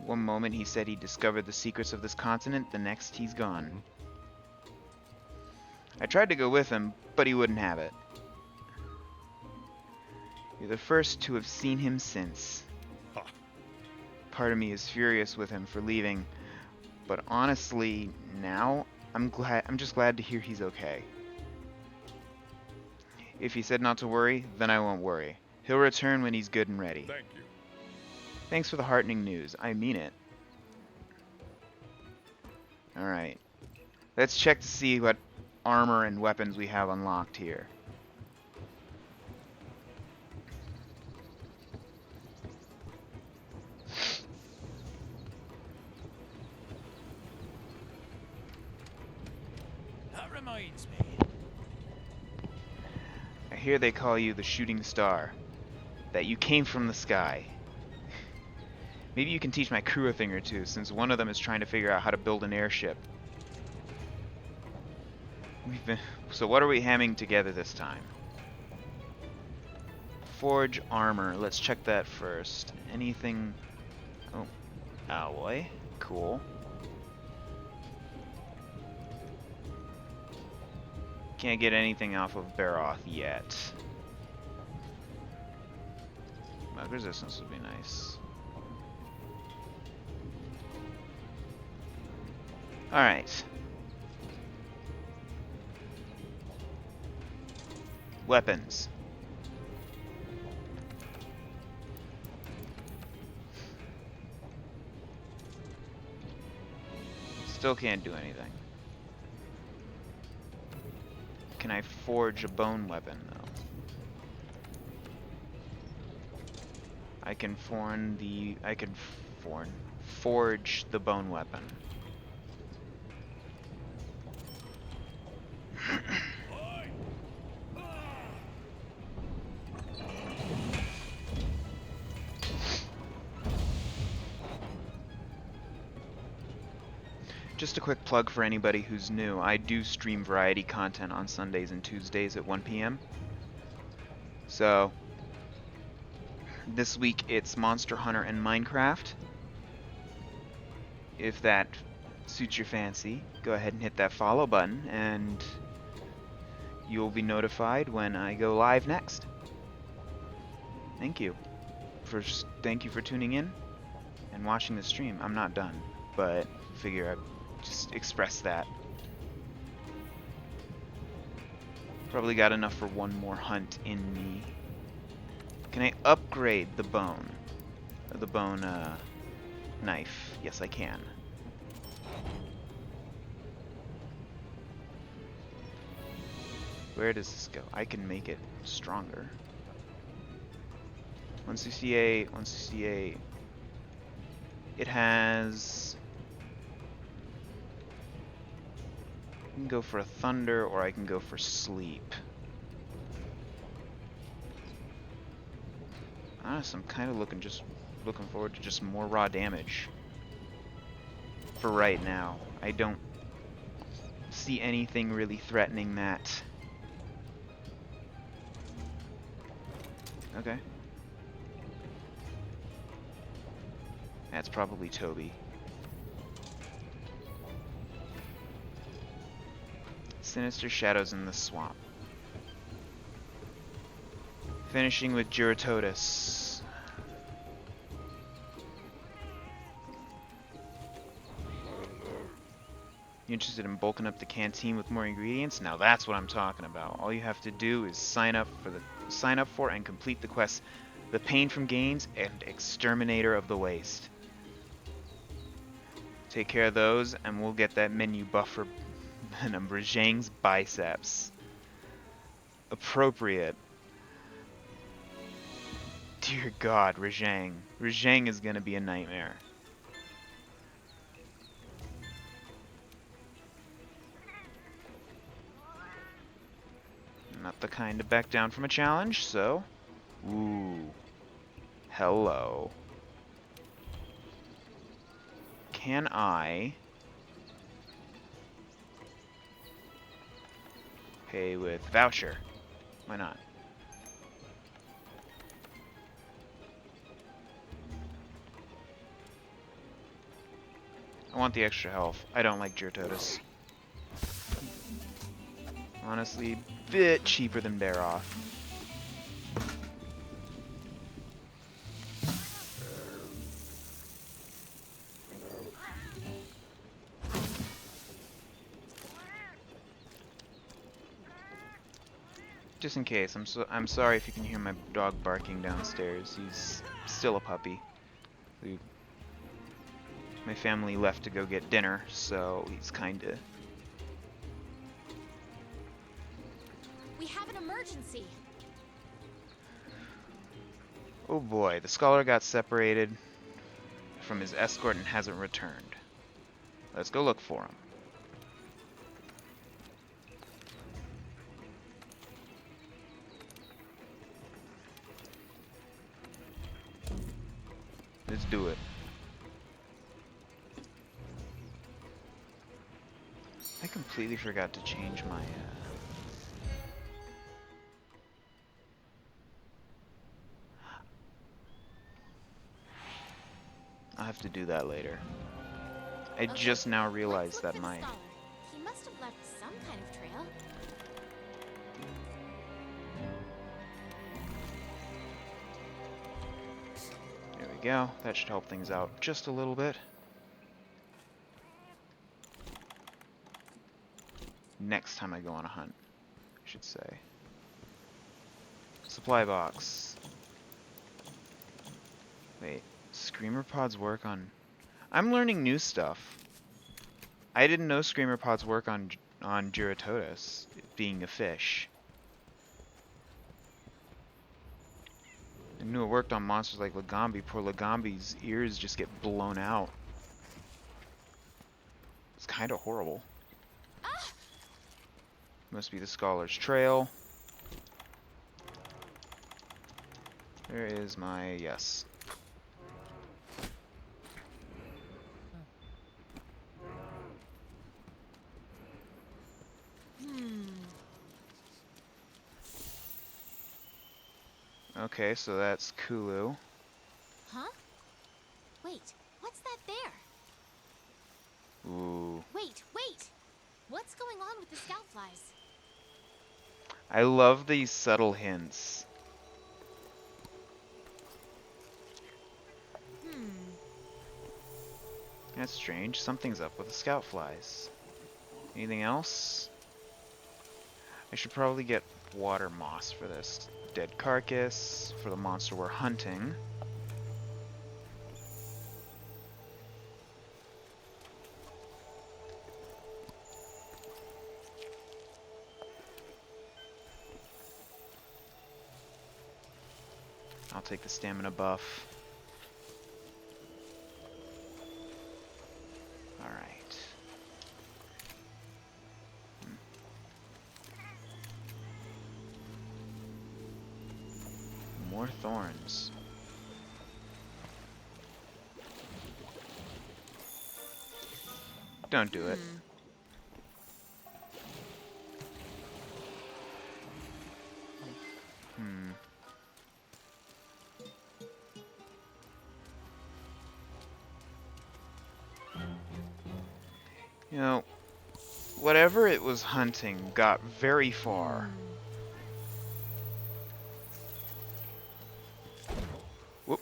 One moment he said he discovered the secrets of this continent, the next he's gone. I tried to go with him, but he wouldn't have it. You're the first to have seen him since. Ha. Part of me is furious with him for leaving, but honestly, now I'm just glad to hear he's okay. If he said not to worry, then I won't worry. He'll return when he's good and ready. Thank you. Thanks for the heartening news. I mean it. Alright. Let's check to see what armor and weapons we have unlocked here. That reminds me. I hear they call you the Shooting Star. That you came from the sky. Maybe you can teach my crew a thing or two, since one of them is trying to figure out how to build an airship. So what are we hamming together this time? Forge armor. Let's check that first. Anything... Oh. Alloy. Cool. Can't get anything off of Baroth yet. Mug resistance would be nice. Alright. Weapons. Still can't do anything. Can I forge a bone weapon, though? I can forge the bone weapon. Just a quick plug for anybody who's new. I do stream variety content on Sundays and Tuesdays at 1 p.m. So, this week it's Monster Hunter and Minecraft. if that suits your fancy, go ahead and hit that follow button, and you'll be notified when I go live next. Thank you for tuning in and watching the stream. I'm not done, but figure I'd just express that. Probably got enough for one more hunt in me. Can I upgrade the bone? The bone knife? Yes, I can. Where does this go? I can make it stronger. 168, 168. It has... I can go for a thunder, or I can go for sleep. Honest, I'm kind of looking forward to just more raw damage. For right now. I don't see anything really threatening that. Okay. That's probably Toby. Sinister shadows in the swamp. Finishing with Juratotus. You interested in bulking up the canteen with more ingredients? Now that's what I'm talking about. All you have to do is sign up for and complete the quest, The Pain from Gains and Exterminator of the Waste. Take care of those, and we'll get that menu buff for Rajang's biceps. Appropriate. Dear God, Rajang. Rajang is gonna be a nightmare. Not the kind to back down from a challenge, so... Ooh. Hello. Can I... pay with voucher? Why not? I want the extra health. I don't like Juratotus. Honestly, bit cheaper than Baroth. Just in case, I'm sorry if you can hear my dog barking downstairs. He's still a puppy. My family left to go get dinner, so he's kinda... We have an emergency. Oh boy, the scholar got separated from his escort and hasn't returned. Let's go look for him. Let's do it. I completely forgot to change my I'll have to do that later. I Okay, just now let's realized look that for the my... scholar. He must have left some kind of trail. There we go. That should help things out just a little bit. Next time I go on a hunt, I should say. Supply box. Wait, screamer pods work on... I'm learning new stuff. I didn't know screamer pods work on Juratotus, being a fish. I knew it worked on monsters like Lagambi. Poor Lagambi's ears just get blown out. It's kind of horrible. Ah! Must be the Scholar's Trail. There is my... yes. Okay, so that's Kulu. Huh? Wait, what's that there? with the scout flies. I love these subtle hints. That's strange. Something's up with the scout flies. Anything else? I should probably get water moss for this. Dead carcass for the monster we're hunting. I'll take the stamina buff. Alright. More thorns. Don't do it. You know, whatever it was hunting got very far. Whoop.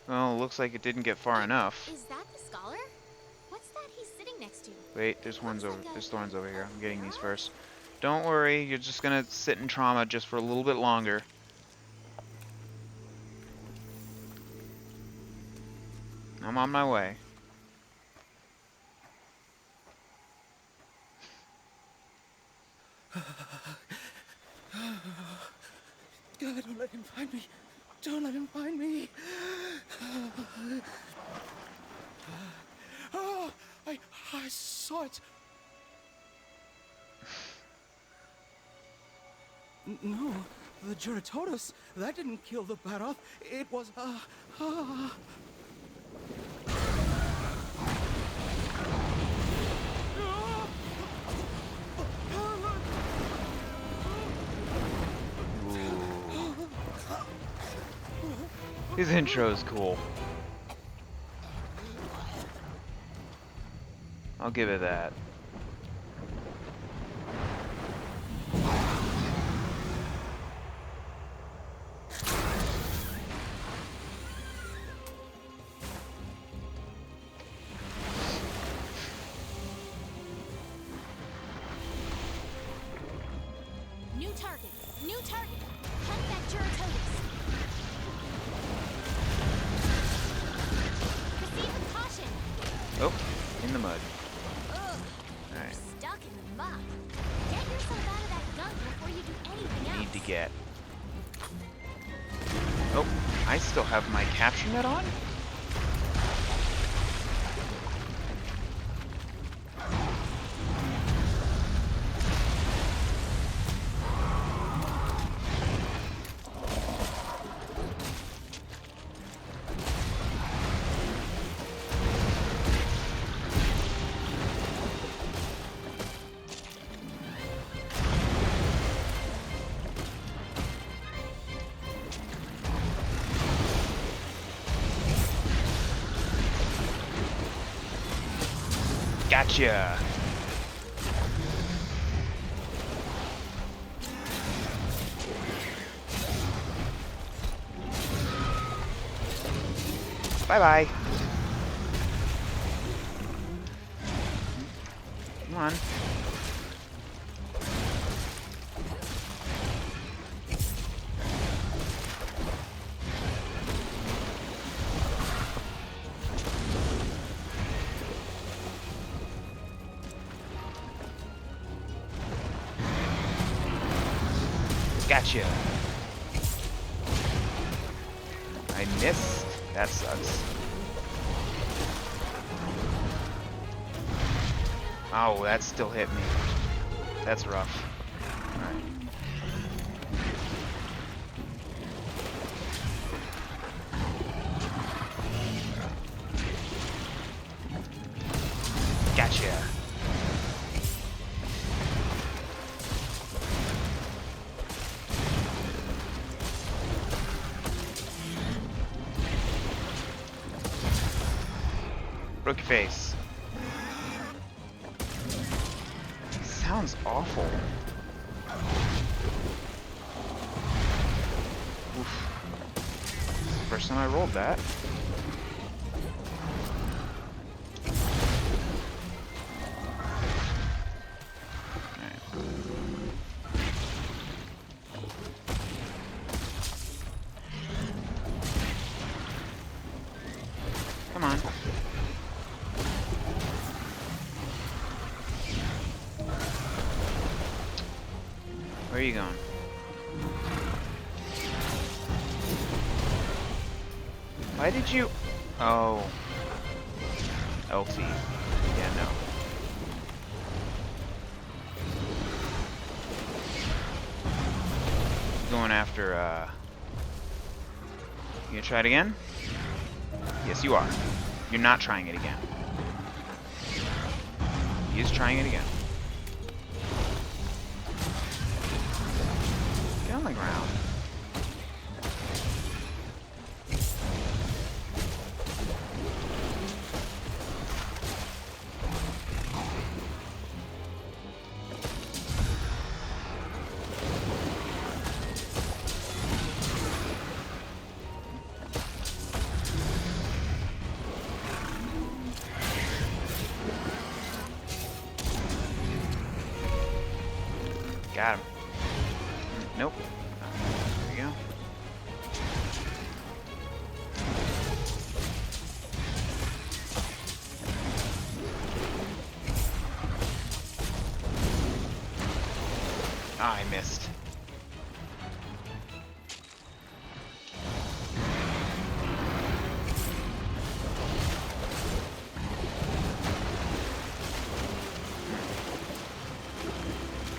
Well, looks like it didn't get far enough. Is that the scholar? What's that he's sitting next to? Wait, there's thorns over here. I'm getting these first. Don't worry, you're just gonna sit in trauma just for a little bit longer. I'm on my way. God, don't let him find me. Don't let him find me. Oh, I saw it. No, the Juratotus, that didn't kill the Baroth. It was, His intro is cool. I'll give it that. New target. New target. Hunt that Juratotus. Proceed with caution. Oh, in the mud. Ugh. Alright. Stuck in the muck. Get yourself out of that gunk before you do anything else. Need to get. Oh, I still have my capture net on? Gotcha! Bye-bye. Come on. Gotcha. I missed. That sucks. Oh, that still hit me. That's rough. Alright. Gotcha. Broke your face. Sounds awful. Oof. First time I rolled that. Come on. Where are you going? Why did you... Oh. LT. Yeah, no. Going after, You gonna try it again? Yes, you are. You're not trying it again. He is trying it again. Get on the ground. Got him. Nope. There we go. Ah, I missed.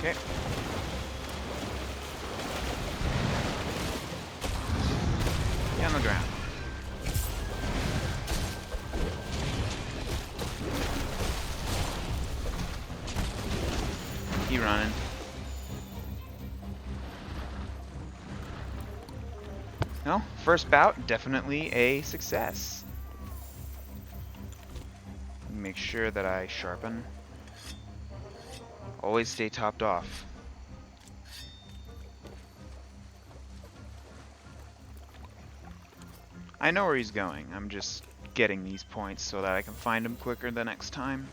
Okay. Get on the ground. Keep running. No, first bout, definitely a success. Make sure that I sharpen. Always stay topped off. I know where he's going. I'm just getting these points so that I can find him quicker the next time.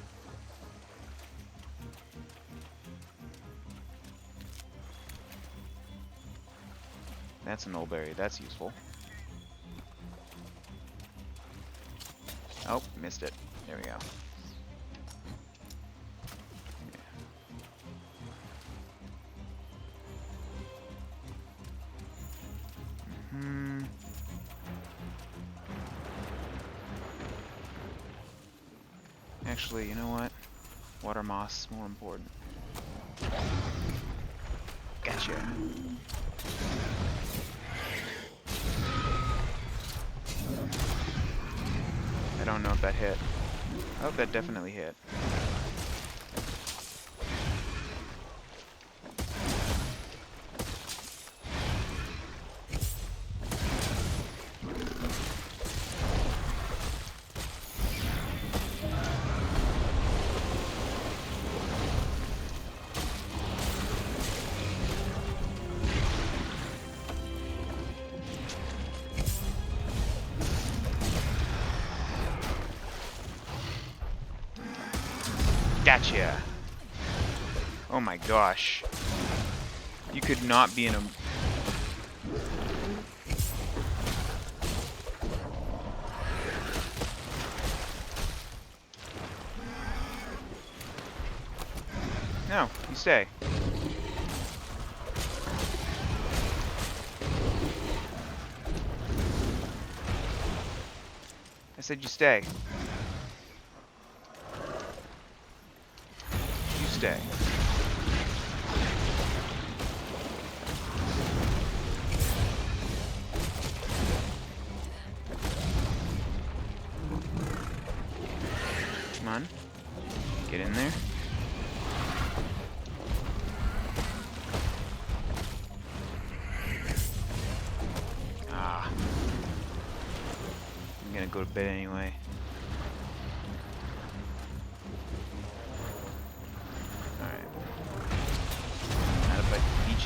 That's an old berry. That's useful. Oh, missed it. There we go. Actually, you know what? Water moss is more important. Gotcha. I don't know if that hit. Oh, that definitely hit. Gotcha. Oh my gosh. You could not be in a... No, you stay. I said you stay. Stay. Come on. Get in there. Ah. I'm gonna go to bed anyway.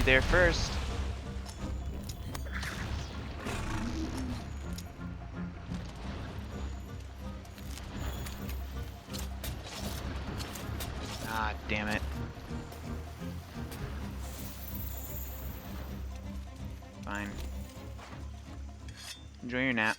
you there first. Ah, damn it. Fine. Enjoy your nap.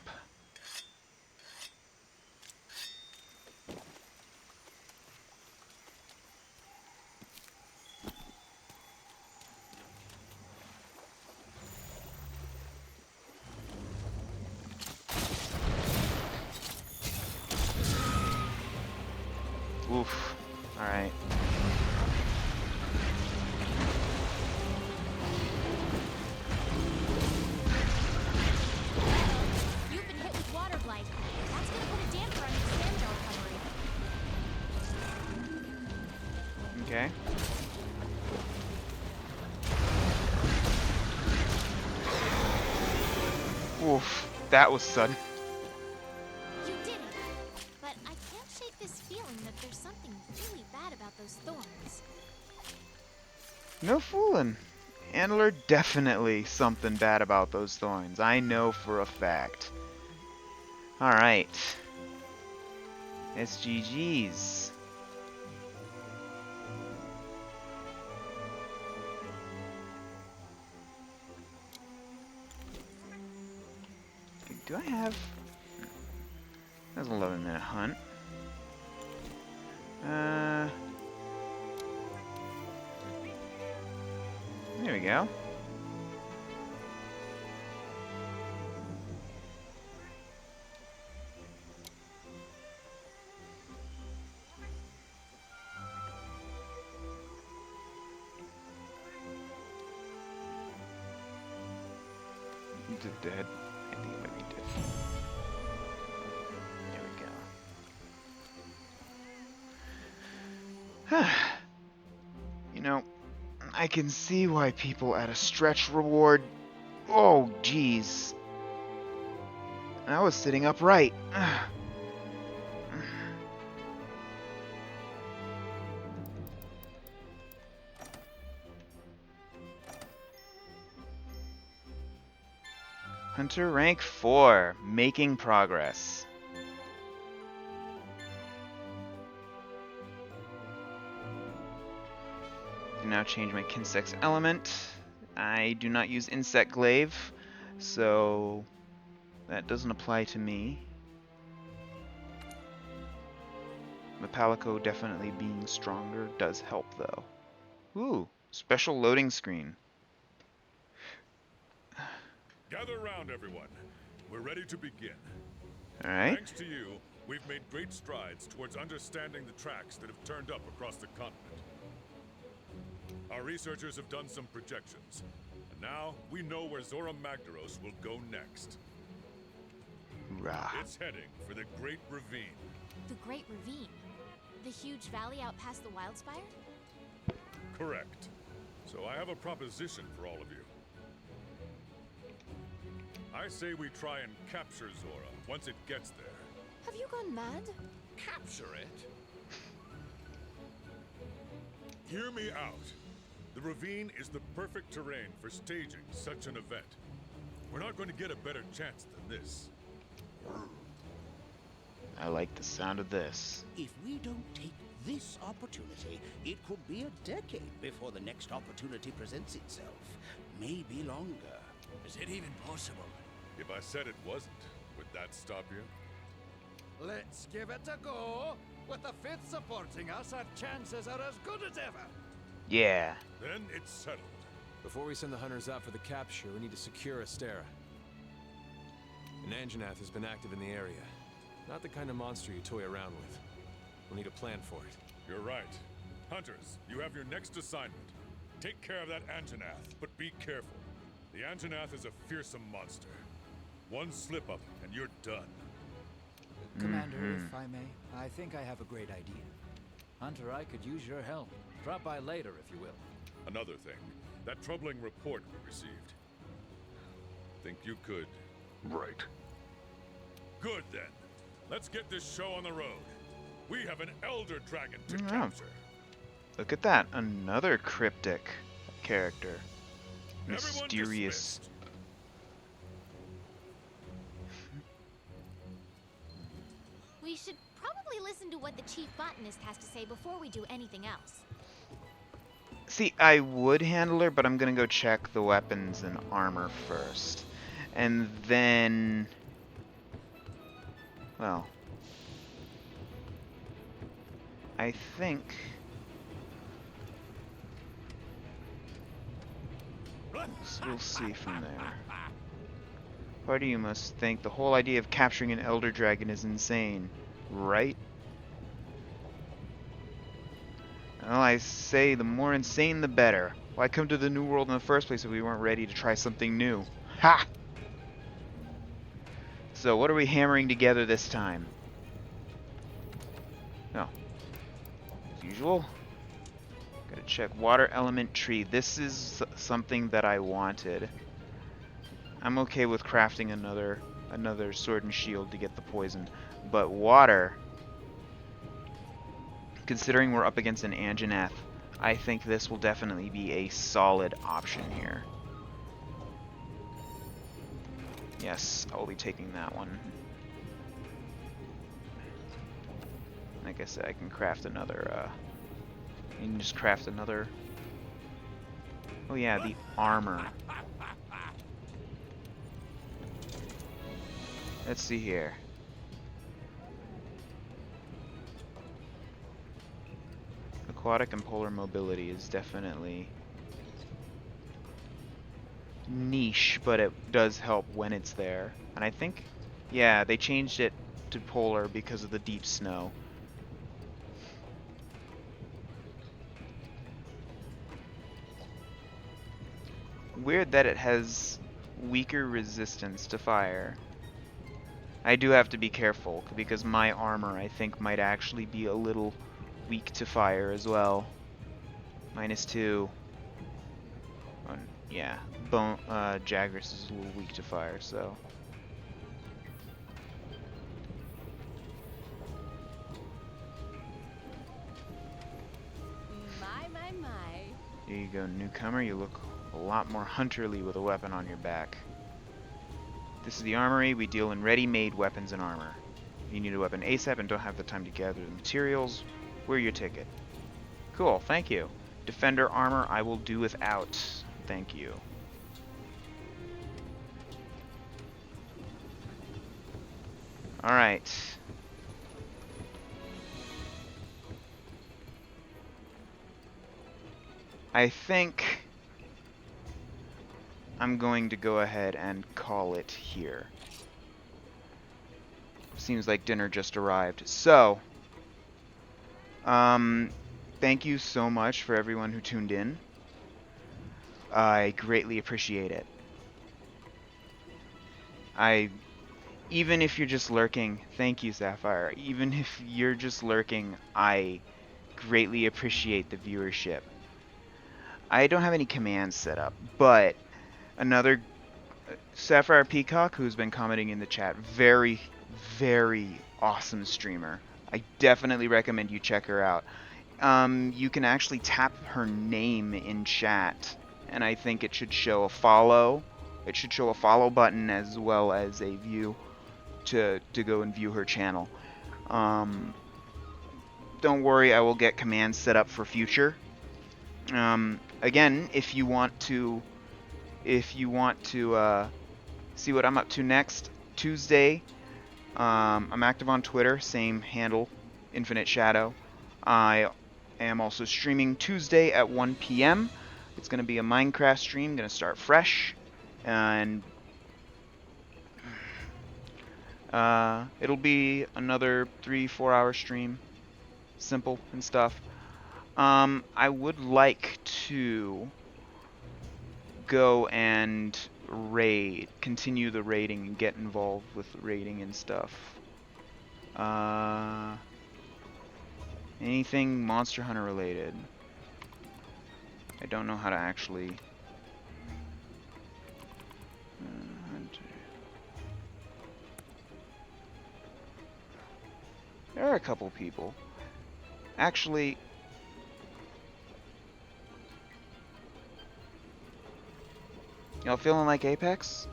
Oof. Alright. You've been hit with water blight. That's gonna put a damper on your stamina recovery. Okay. Oof. That was sudden. You did it. But I can't shake this feeling that there's something really bad about those thorns. No fooling. Antler, definitely something bad about those thorns. I know for a fact. Alright. SGGs. Do I have... That's an 11-minute hunt. There we go. Is it dead? I think it might be dead. There we go. You know, I can see why people add a stretch reward. Oh, jeez. I was sitting upright. Hunter rank 4, making progress. Can now change my Kinsex element. I do not use Insect Glaive, so that doesn't apply to me. Metallico definitely being stronger does help though. Ooh, special loading screen. Gather round, everyone. We're ready to begin. Alright. Thanks to you, we've made great strides towards understanding the tracks that have turned up across the continent. Our researchers have done some projections, and now we know where Zora Magdaros will go next. Hoorah. It's heading for the Great Ravine. The Great Ravine. The huge valley out past the Wildspire? Correct. So I have a proposition for all of you. I say we try and capture Zora once it gets there. Have you gone mad? Capture it? Hear me out. The ravine is the perfect terrain for staging such an event. We're not going to get a better chance than this. I like the sound of this. If we don't take this opportunity, it could be a decade before the next opportunity presents itself. Maybe longer. Is it even possible? If I said it wasn't, would that stop you? Let's give it a go. With the 5th supporting us, our chances are as good as ever. Yeah. Then it's settled. Before we send the hunters out for the capture, we need to secure Astera. An Anjanath has been active in the area. Not the kind of monster you toy around with. We'll need a plan for it. You're right. Hunters, you have your next assignment. Take care of that Anjanath, but be careful. The Anjanath is a fearsome monster. One slip-up, and you're done. Commander, if I may, I think I have a great idea. Hunter, I could use your help. Drop by later, if you will. Another thing, that troubling report we received. Think you could? Right. Good, then. Let's get this show on the road. We have an Elder Dragon to Yeah. capture. Look at that. Another cryptic character. mysterious. dismissed. We should probably listen to what the chief botanist has to say before we do anything else. See, I would handle her, but I'm gonna go check the weapons and armor first. And then... well... I think... we'll see from there. Part of you must think the whole idea of capturing an Elder Dragon is insane, right? Well, I say the more insane the better. Why come to the New World in the first place if we weren't ready to try something new? Ha! So what are we hammering together this time? No. As usual. Gotta check water element tree. This is something that I wanted. I'm okay with crafting another sword and shield to get the poison. But water... considering we're up against an Anjanath, I think this will definitely be a solid option here. Yes, I will be taking that one. Like I said, I can craft another, you can just craft another... oh yeah, the armor. Let's see here. Aquatic and polar mobility is definitely niche, but it does help when it's there. And I think, yeah, they changed it to polar because of the deep snow. Weird that it has weaker resistance to fire. I do have to be careful because my armor, I think, might actually be a little weak to fire as well. -2. Yeah, Jagras is a little weak to fire, so. My. There you go, newcomer. You look a lot more hunterly with a weapon on your back. This is the armory. We deal in ready-made weapons and armor. If you need a weapon ASAP and don't have the time to gather the materials, we're your ticket. Cool, thank you. Defender armor I will do without. Thank you. Alright. I think I'm going to go ahead and call it here. Seems like dinner just arrived. So, thank you so much for everyone who tuned in. I greatly appreciate it. Even if you're just lurking, thank you, Sapphire. Even if you're just lurking, I greatly appreciate the viewership. I don't have any commands set up, but another Sapphire Peacock, who's been commenting in the chat, very, very awesome streamer. I definitely recommend you check her out. You can actually tap her name in chat, and I think it should show a follow. It should show a follow button as well as a view to go and view her channel. Don't worry, I will get commands set up for future. Again, if you want to see what I'm up to next, Tuesday, I'm active on Twitter, same handle, Infinite Shadow. I am also streaming Tuesday at 1 p.m. It's going to be a Minecraft stream, going to start fresh, and it'll be another 3-4 hour stream, simple and stuff. I would like to go and continue the raiding and get involved with raiding and stuff. Anything Monster Hunter related. I don't know how to actually... There are a couple people. Actually... Y'all feeling like Apex?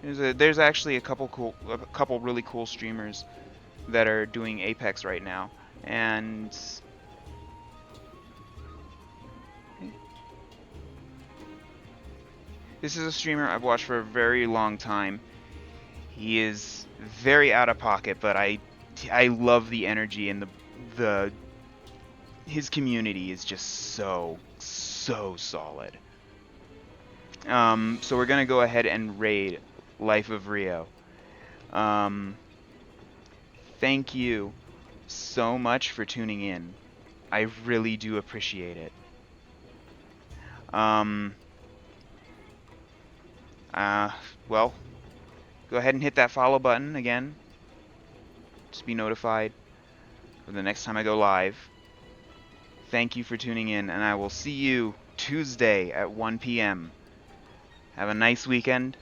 There's actually a couple really cool streamers that are doing Apex right now, and this is a streamer I've watched for a very long time. He is very out of pocket, but I love the energy, and his community is just so solid. So we're gonna go ahead and raid Life of Rio. Thank you so much for tuning in. I really do appreciate it. Well, go ahead and hit that follow button again. Just be notified for the next time I go live. Thank you for tuning in, and I will see you Tuesday at 1 p.m. Have a nice weekend.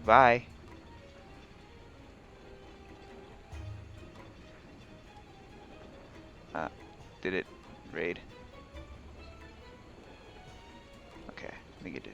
Bye. Did it raid? Okay, I think it did.